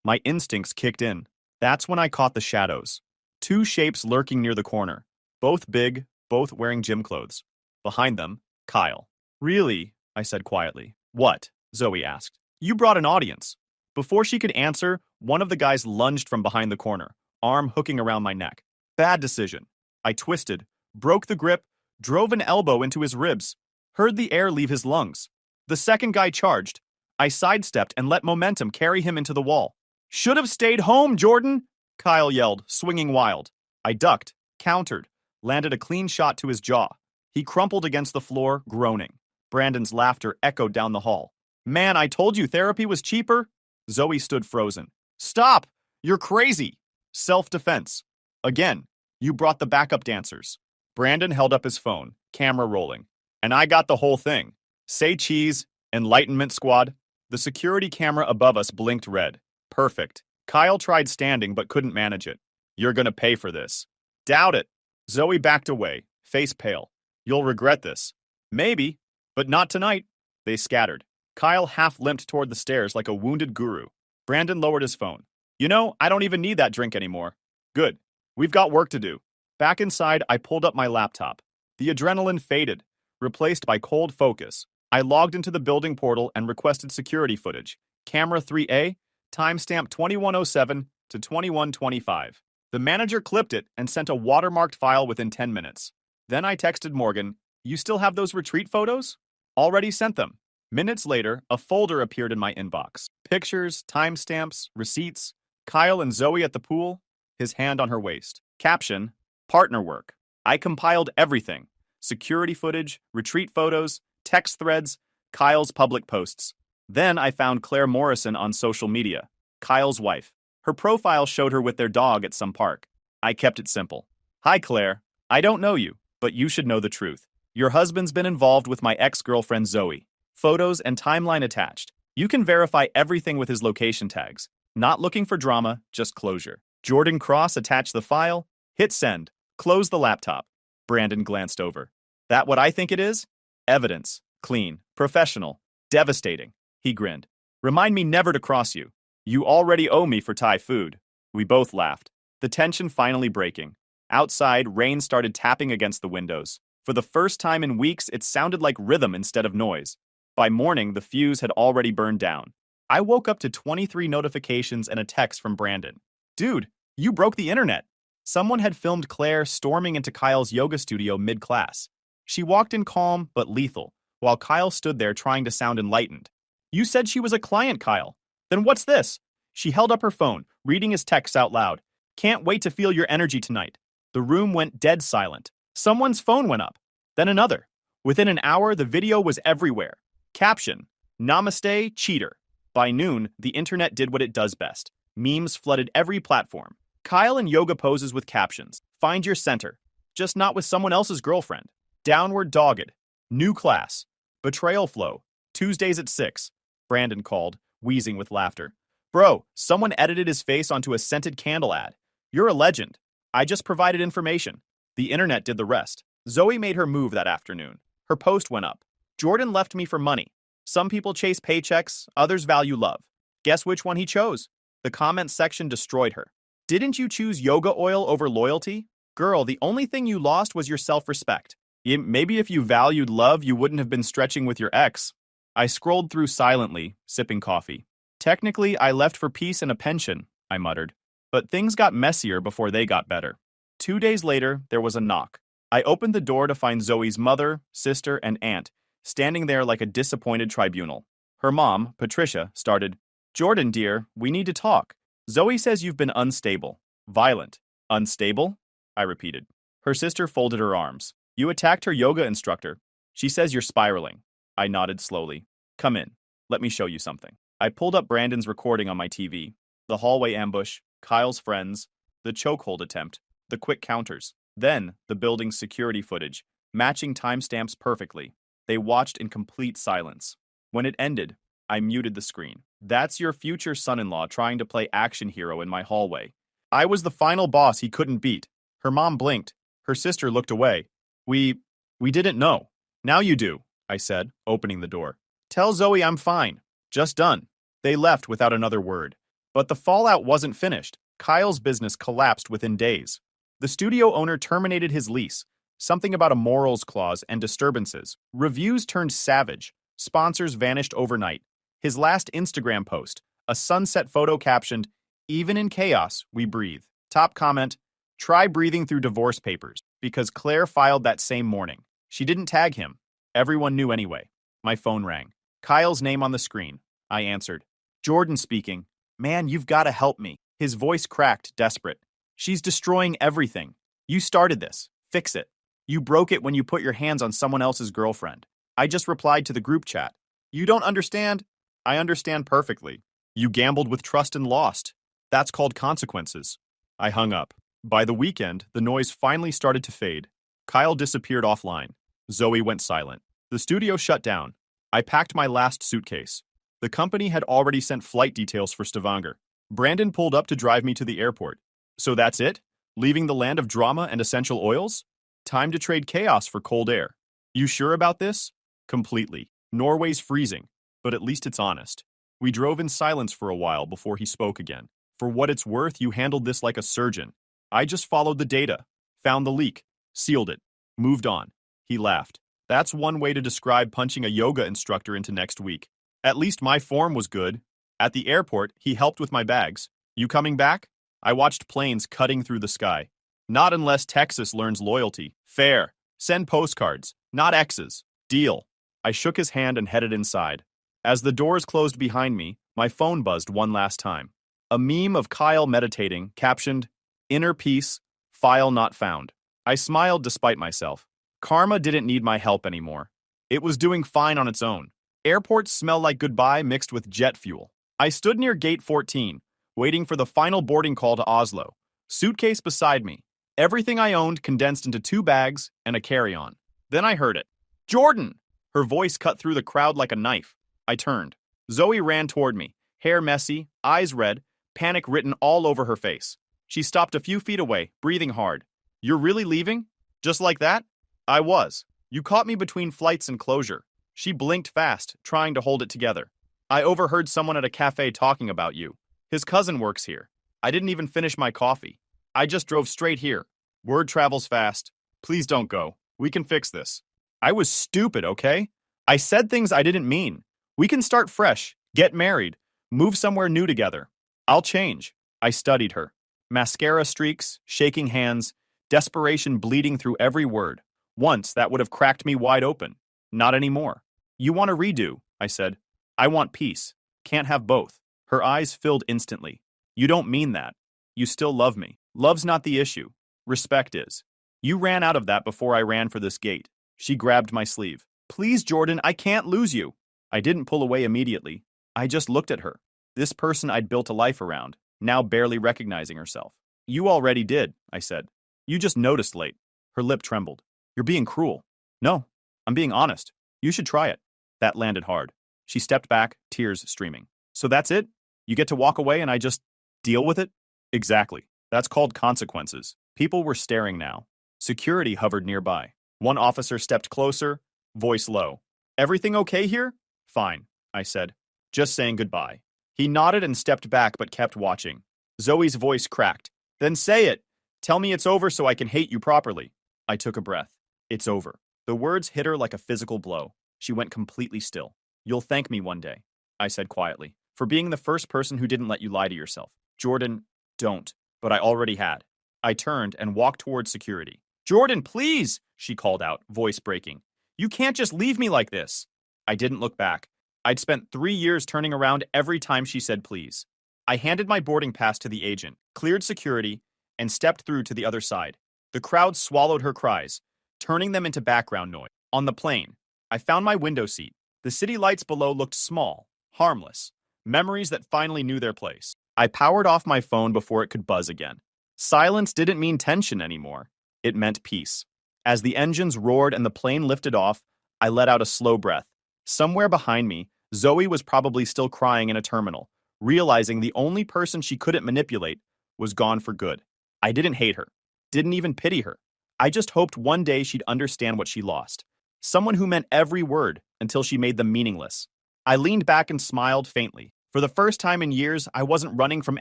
My instincts kicked in. That's when I caught the shadows. 2 shapes lurking near the corner. Both big, both wearing gym clothes. Behind them, Kyle. Really? I said quietly. What? Zoe asked. You brought an audience. Before she could answer, one of the guys lunged from behind the corner, arm hooking around my neck. Bad decision. I twisted, broke the grip, drove an elbow into his ribs, heard the air leave his lungs. The second guy charged. I sidestepped and let momentum carry him into the wall. Should have stayed home, Jordan, Kyle yelled, swinging wild. I ducked, countered, landed a clean shot to his jaw. He crumpled against the floor, groaning. Brandon's laughter echoed down the hall. Man, I told you therapy was cheaper. Zoe stood frozen. Stop! You're crazy! Self-defense. Again, you brought the backup dancers. Brandon held up his phone, camera rolling. And I got the whole thing. Say cheese, Enlightenment Squad. The security camera above us blinked red. Perfect. Kyle tried standing but couldn't manage it. You're gonna pay for this. Doubt it. Zoe backed away, face pale. You'll regret this. Maybe, but not tonight. They scattered. Kyle half limped toward the stairs like a wounded guru. Brandon lowered his phone. You know, I don't even need that drink anymore. Good. We've got work to do. Back inside, I pulled up my laptop. The adrenaline faded, replaced by cold focus. I logged into the building portal and requested security footage. Camera 3A, timestamp 2107 to 2125. The manager clipped it and sent a watermarked file within 10 minutes. Then I texted Morgan, You still have those retreat photos? Already sent them. Minutes later, a folder appeared in my inbox. Pictures, timestamps, receipts, Kyle and Zoe at the pool, his hand on her waist. Caption, partner work. I compiled everything. Security footage, retreat photos, text threads, Kyle's public posts. Then I found Claire Morrison on social media, Kyle's wife. Her profile showed her with their dog at some park. I kept it simple. Hi, Claire. I don't know you, but you should know the truth. Your husband's been involved with my ex-girlfriend Zoe. Photos and timeline attached. You can verify everything with his location tags. Not looking for drama, just closure. Jordan Cross attached the file. Hit send. Close the laptop. Brandon glanced over. That what I think it is? Evidence. Clean. Professional. Devastating. He grinned. Remind me never to cross you. You already owe me for Thai food. We both laughed, the tension finally breaking. Outside, rain started tapping against the windows. For the first time in weeks, it sounded like rhythm instead of noise. By morning, the fuse had already burned down. I woke up to 23 notifications and a text from Brandon. Dude, you broke the internet. Someone had filmed Claire storming into Kyle's yoga studio mid-class. She walked in calm but lethal, while Kyle stood there trying to sound enlightened. You said she was a client, Kyle. Then what's this? She held up her phone, reading his texts out loud. Can't wait to feel your energy tonight. The room went dead silent. Someone's phone went up. Then another. Within an hour, the video was everywhere. Caption: Namaste, cheater. By noon, the internet did what it does best. Memes flooded every platform. Kyle in yoga poses with captions. Find your center. Just not with someone else's girlfriend. Downward dogged. New class. Betrayal flow. Tuesdays at 6. Brandon called, wheezing with laughter. Bro, someone edited his face onto a scented candle ad. You're a legend. I just provided information. The internet did the rest. Zoe made her move that afternoon. Her post went up. Jordan left me for money. Some people chase paychecks, others value love. Guess which one he chose? The comments section destroyed her. Didn't you choose yoga oil over loyalty? Girl, the only thing you lost was your self-respect. Maybe if you valued love, you wouldn't have been stretching with your ex. I scrolled through silently, sipping coffee. Technically, I left for peace and a pension, I muttered. But things got messier before they got better. 2 days later, there was a knock. I opened the door to find Zoe's mother, sister, and aunt standing there like a disappointed tribunal. Her mom, Patricia, started, Jordan, dear, we need to talk. Zoe says you've been unstable. Violent. Unstable? I repeated. Her sister folded her arms. You attacked her yoga instructor. She says you're spiraling. I nodded slowly. Come in. Let me show you something. I pulled up Brandon's recording on my TV. The hallway ambush, Kyle's friends, the chokehold attempt, the quick counters. Then, the building's security footage, matching timestamps perfectly. They watched in complete silence. When it ended, I muted the screen. That's your future son-in-law trying to play action hero in my hallway. I was the final boss he couldn't beat. Her mom blinked. Her sister looked away. We didn't know. Now you do, I said, opening the door. Tell Zoe I'm fine. Just done. They left without another word. But the fallout wasn't finished. Kyle's business collapsed within days. The studio owner terminated his lease. Something about a morals clause and disturbances. Reviews turned savage. Sponsors vanished overnight. His last Instagram post, a sunset photo captioned, Even in chaos, we breathe. Top comment, try breathing through divorce papers, because Claire filed that same morning. She didn't tag him. Everyone knew anyway. My phone rang. Kyle's name on the screen. I answered. Jordan speaking. Man, you've got to help me. His voice cracked, desperate. She's destroying everything. You started this. Fix it. You broke it when you put your hands on someone else's girlfriend. I just replied to the group chat. You don't understand? I understand perfectly. You gambled with trust and lost. That's called consequences. I hung up. By the weekend, the noise finally started to fade. Kyle disappeared offline. Zoe went silent. The studio shut down. I packed my last suitcase. The company had already sent flight details for Stavanger. Brandon pulled up to drive me to the airport. So that's it? Leaving the land of drama and essential oils? Time to trade chaos for cold air. You sure about this? Completely. Norway's freezing, but at least it's honest. We drove in silence for a while before he spoke again. For what it's worth, you handled this like a surgeon. I just followed the data, found the leak, sealed it, moved on. He laughed. That's one way to describe punching a yoga instructor into next week. At least my form was good. At the airport, he helped with my bags. You coming back? I watched planes cutting through the sky. Not unless Texas learns loyalty. Fair. Send postcards, not X's. Deal. I shook his hand and headed inside. As the doors closed behind me, my phone buzzed one last time. A meme of Kyle meditating, captioned, Inner peace, file not found. I smiled despite myself. Karma didn't need my help anymore. It was doing fine on its own. Airports smell like goodbye mixed with jet fuel. I stood near gate 14, waiting for the final boarding call to Oslo. Suitcase beside me. Everything I owned condensed into 2 bags and a carry-on. Then I heard it. Jordan! Her voice cut through the crowd like a knife. I turned. Zoe ran toward me, hair messy, eyes red, panic written all over her face. She stopped a few feet away, breathing hard. You're really leaving? Just like that? I was. You caught me between flights and closure. She blinked fast, trying to hold it together. I overheard someone at a cafe talking about you. His cousin works here. I didn't even finish my coffee. I just drove straight here. Word travels fast. Please don't go. We can fix this. I was stupid, okay? I said things I didn't mean. We can start fresh, get married, move somewhere new together. I'll change. I studied her. Mascara streaks, shaking hands, desperation bleeding through every word. Once, that would have cracked me wide open. Not anymore. You want a redo, I said. I want peace. Can't have both. Her eyes filled instantly. You don't mean that. You still love me. Love's not the issue. Respect is. You ran out of that before I ran for this gate. She grabbed my sleeve. Please, Jordan, I can't lose you. I didn't pull away immediately. I just looked at her. This person I'd built a life around, now barely recognizing herself. You already did, I said. You just noticed late. Her lip trembled. You're being cruel. No, I'm being honest. You should try it. That landed hard. She stepped back, tears streaming. So that's it? You get to walk away and I just deal with it? Exactly. That's called consequences. People were staring now. Security hovered nearby. One officer stepped closer, voice low. Everything okay here? Fine, I said. Just saying goodbye. He nodded and stepped back but kept watching. Zoe's voice cracked. Then say it. Tell me it's over so I can hate you properly. I took a breath. It's over. The words hit her like a physical blow. She went completely still. You'll thank me one day, I said quietly, for being the first person who didn't let you lie to yourself. Jordan, don't. But I already had. I turned and walked towards security. Jordan, please, she called out, voice breaking. You can't just leave me like this. I didn't look back. I'd spent 3 years turning around every time she said please. I handed my boarding pass to the agent, cleared security, and stepped through to the other side. The crowd swallowed her cries, turning them into background noise. On the plane, I found my window seat. The city lights below looked small, harmless, memories that finally knew their place. I powered off my phone before it could buzz again. Silence didn't mean tension anymore. It meant peace. As the engines roared and the plane lifted off, I let out a slow breath. Somewhere behind me, Zoe was probably still crying in a terminal, realizing the only person she couldn't manipulate was gone for good. I didn't hate her, didn't even pity her. I just hoped one day she'd understand what she lost. Someone who meant every word until she made them meaningless. I leaned back and smiled faintly. For the first time in years, I wasn't running from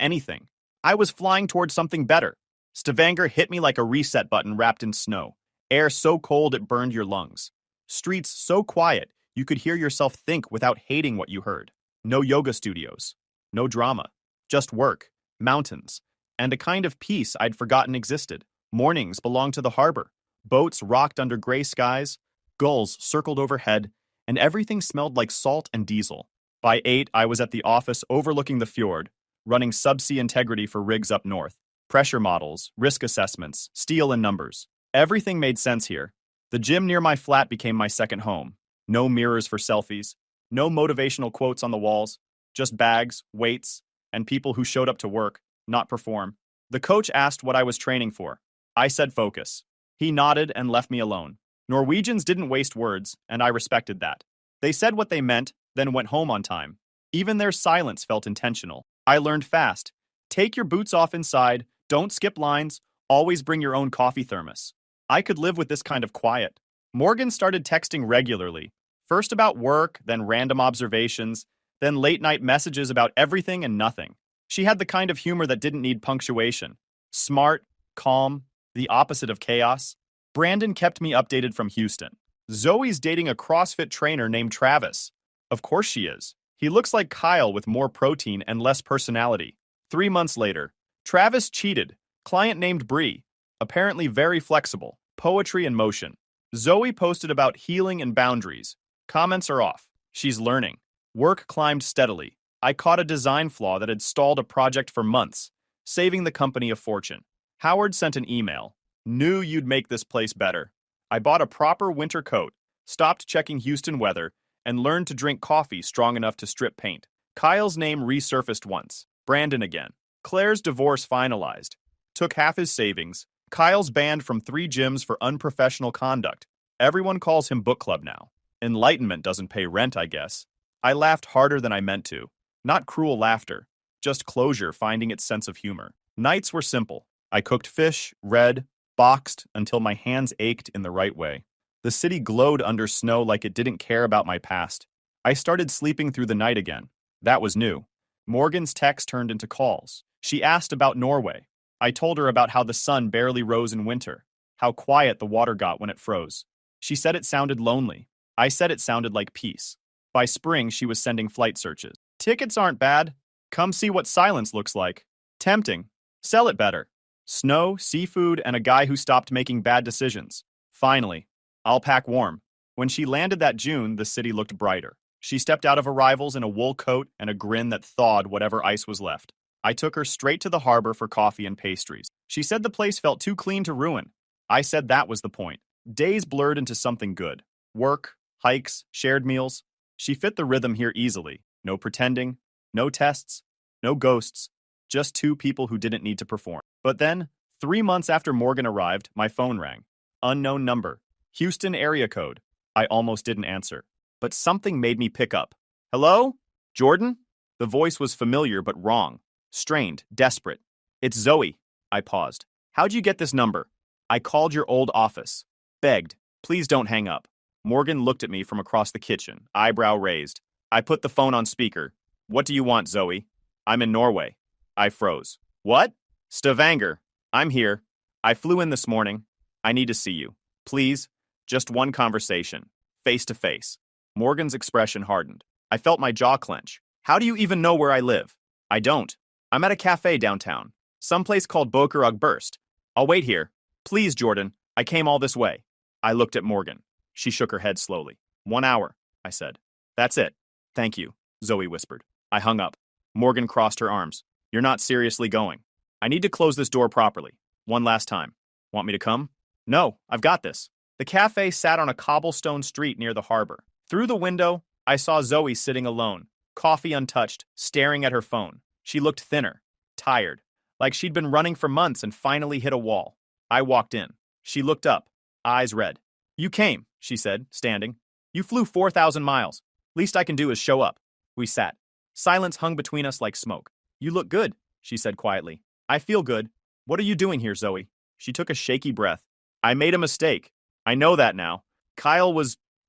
anything. I was flying towards something better. Stavanger hit me like a reset button wrapped in snow. Air so cold it burned your lungs. Streets so quiet you could hear yourself think without hating what you heard. No yoga studios. No drama. Just work, mountains, and a kind of peace I'd forgotten existed. Mornings belonged to the harbor. Boats rocked under gray skies. Gulls circled overhead, and everything smelled like salt and diesel. By 8, I was at the office overlooking the fjord, running subsea integrity for rigs up north. Pressure models, risk assessments, steel and numbers. Everything made sense here. The gym near my flat became my second home. No mirrors for selfies, no motivational quotes on the walls, just bags, weights, and people who showed up to work, not perform. The coach asked what I was training for. I said focus. He nodded and left me alone. Norwegians didn't waste words, and I respected that. They said what they meant, then went home on time. Even their silence felt intentional. I learned fast. Take your boots off inside, don't skip lines, always bring your own coffee thermos. I could live with this kind of quiet. Morgan started texting regularly, first about work, then random observations, then late-night messages about everything and nothing. She had the kind of humor that didn't need punctuation. Smart, calm, the opposite of chaos. Brandon kept me updated from Houston. Zoe's dating a CrossFit trainer named Travis. Of course she is. He looks like Kyle with more protein and less personality. 3 months later, Travis cheated. Client named Bree. Apparently very flexible. Poetry in motion. Zoe posted about healing and boundaries. Comments are off. She's learning. Work climbed steadily. I caught a design flaw that had stalled a project for months, saving the company a fortune. Howard sent an email. Knew you'd make this place better. I bought a proper winter coat, stopped checking Houston weather, and learned to drink coffee strong enough to strip paint. Kyle's name resurfaced once. Brandon again. Claire's divorce finalized. Took half his savings. Kyle's banned from 3 gyms for unprofessional conduct. Everyone calls him book club now. Enlightenment doesn't pay rent, I guess. I laughed harder than I meant to. Not cruel laughter. Just closure finding its sense of humor. Nights were simple. I cooked fish, read, boxed until my hands ached in the right way. The city glowed under snow like it didn't care about my past. I started sleeping through the night again. That was new. Morgan's texts turned into calls. She asked about Norway. I told her about how the sun barely rose in winter, how quiet the water got when it froze. She said it sounded lonely. I said it sounded like peace. By spring, she was sending flight searches. Tickets aren't bad. Come see what silence looks like. Tempting. Sell it better. Snow, seafood, and a guy who stopped making bad decisions. Finally, I'll pack warm. When she landed that June, the city looked brighter. She stepped out of arrivals in a wool coat and a grin that thawed whatever ice was left. I took her straight to the harbor for coffee and pastries. She said the place felt too clean to ruin. I said that was the point. Days blurred into something good. Work, hikes, shared meals. She fit the rhythm here easily. No pretending, no tests, no ghosts, just two people who didn't need to perform. But then, 3 months after Morgan arrived, my phone rang. Unknown number. Houston area code. I almost didn't answer. But something made me pick up. Hello? Jordan? The voice was familiar but wrong. Strained, desperate. It's Zoe. I paused. How'd you get this number? I called your old office. Begged. Please don't hang up. Morgan looked at me from across the kitchen, eyebrow raised. I put the phone on speaker. What do you want, Zoe? I'm in Norway. I froze. What? Stavanger. I'm here. I flew in this morning. I need to see you. Please. Just one conversation. Face to face. Morgan's expression hardened. I felt my jaw clench. How do you even know where I live? I don't. I'm at a cafe downtown. Someplace called Bokerug Burst. I'll wait here. Please, Jordan. I came all this way. I looked at Morgan. She shook her head slowly. 1 hour, I said. That's it. Thank you, Zoe whispered. I hung up. Morgan crossed her arms. You're not seriously going. I need to close this door properly. One last time. Want me to come? No, I've got this. The cafe sat on a cobblestone street near the harbor. Through the window, I saw Zoe sitting alone, coffee untouched, staring at her phone. She looked thinner, tired, like she'd been running for months and finally hit a wall. I walked in. She looked up, eyes red. You came, she said, standing. You flew 4,000 miles. Least I can do is show up. We sat. Silence hung between us like smoke. You look good, she said quietly. I feel good. What are you doing here, Zoe? She took a shaky breath. I made a mistake. I know that now.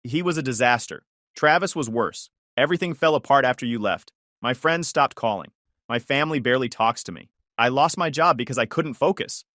He was a disaster. Travis was worse. Everything fell apart after you left. My friends stopped calling. My family barely talks to me. I lost my job because I couldn't focus.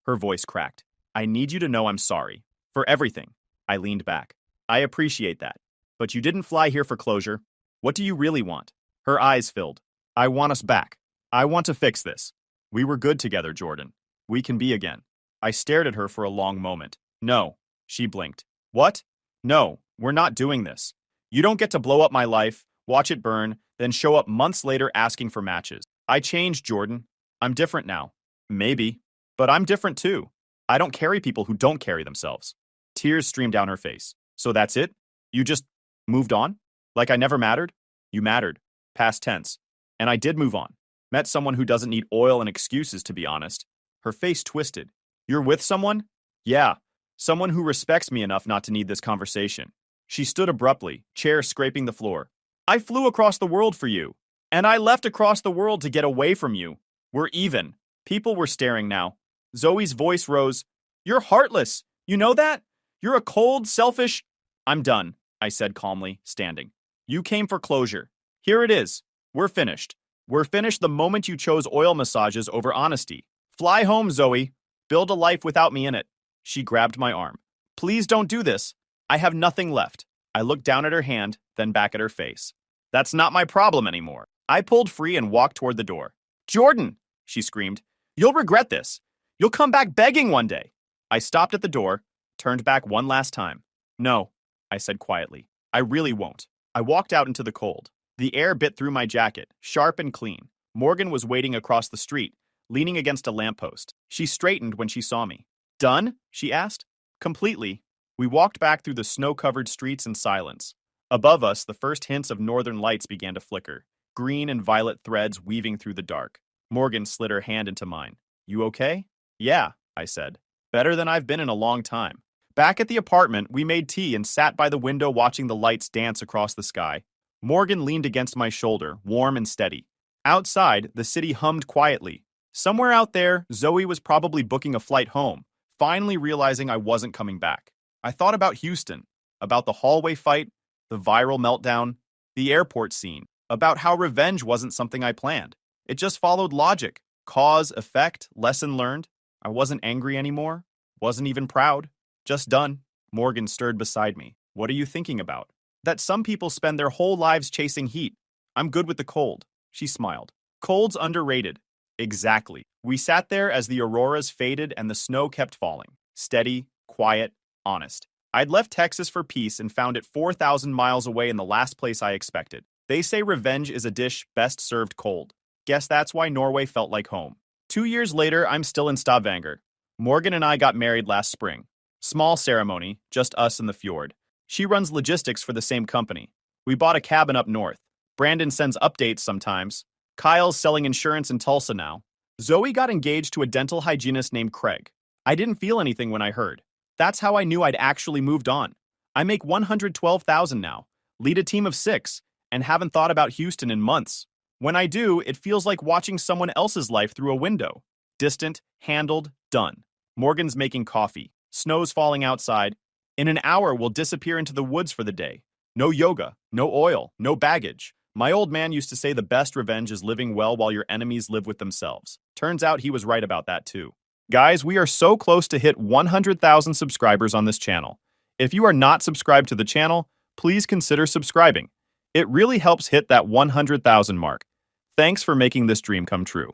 Her voice cracked. I need you to know I'm sorry. For everything. I leaned back. I appreciate that. But you didn't fly here for closure. What do you really want? Her eyes filled. I want us back. I want to fix this. We were good together, Jordan. We can be again. I stared at her for a long moment. No. She blinked. What? No, we're not doing this. You don't get to blow up my life, watch it burn, then show up months later asking for matches. I changed, Jordan. I'm different now. Maybe. But I'm different too. I don't carry people who don't carry themselves. Tears streamed down her face. So that's it? You just moved on? Like I never mattered? You mattered. Past tense. And I did move on. Met someone who doesn't need oil and excuses, to be honest. Her face twisted. You're with someone? Yeah. Someone who respects me enough not to need this conversation. She stood abruptly, chair scraping the floor. I flew across the world for you. And I left across the world to get away from you. We're even. People were staring now. Zoe's voice rose. You're heartless. You know that? You're a cold, selfish... I'm done, I said calmly, standing. You came for closure. Here it is. We're finished. We're finished the moment you chose oil massages over honesty. Fly home, Zoe. Build a life without me in it. She grabbed my arm. Please don't do this. I have nothing left. I looked down at her hand, then back at her face. That's not my problem anymore. I pulled free and walked toward the door. Jordan, she screamed. You'll regret this. You'll come back begging one day. I stopped at the door, turned back one last time. No, I said quietly. I really won't. I walked out into the cold. The air bit through my jacket, sharp and clean. Morgan was waiting across the street, leaning against a lamppost. She straightened when she saw me. Done? She asked. Completely. We walked back through the snow-covered streets in silence. Above us, the first hints of northern lights began to flicker, green and violet threads weaving through the dark. Morgan slid her hand into mine. You okay? Yeah, I said. Better than I've been in a long time. Back at the apartment, we made tea and sat by the window watching the lights dance across the sky. Morgan leaned against my shoulder, warm and steady. Outside, the city hummed quietly. Somewhere out there, Zoe was probably booking a flight home, finally realizing I wasn't coming back. I thought about Houston, about the hallway fight, the viral meltdown, the airport scene. about how revenge wasn't something I planned. It just followed logic. Cause, effect, lesson learned. I wasn't angry anymore. Wasn't even proud. Just done. Morgan stirred beside me. What are you thinking about? That some people spend their whole lives chasing heat. I'm good with the cold. She smiled. Cold's underrated. Exactly. We sat there as the auroras faded and the snow kept falling. Steady, quiet, honest. I'd left Texas for peace and found it 4,000 miles away in the last place I expected. They say revenge is a dish best served cold. Guess that's why Norway felt like home. 2 years later, I'm still in Stavanger. Morgan and I got married last spring. Small ceremony, just us and the fjord. She runs logistics for the same company. We bought a cabin up north. Brandon sends updates sometimes. Kyle's selling insurance in Tulsa now. Zoe got engaged to a dental hygienist named Craig. I didn't feel anything when I heard. That's how I knew I'd actually moved on. I make $112,000 now, lead a team of 6, and haven't thought about Houston in months. When I do, it feels like watching someone else's life through a window. Distant, handled, done. Morgan's making coffee. Snow's falling outside. In an hour, we'll disappear into the woods for the day. No yoga, no oil, no baggage. My old man used to say the best revenge is living well while your enemies live with themselves. Turns out he was right about that too. Guys, we are so close to hit 100,000 subscribers on this channel. If you are not subscribed to the channel, please consider subscribing. It really helps hit that 100,000 mark. Thanks for making this dream come true.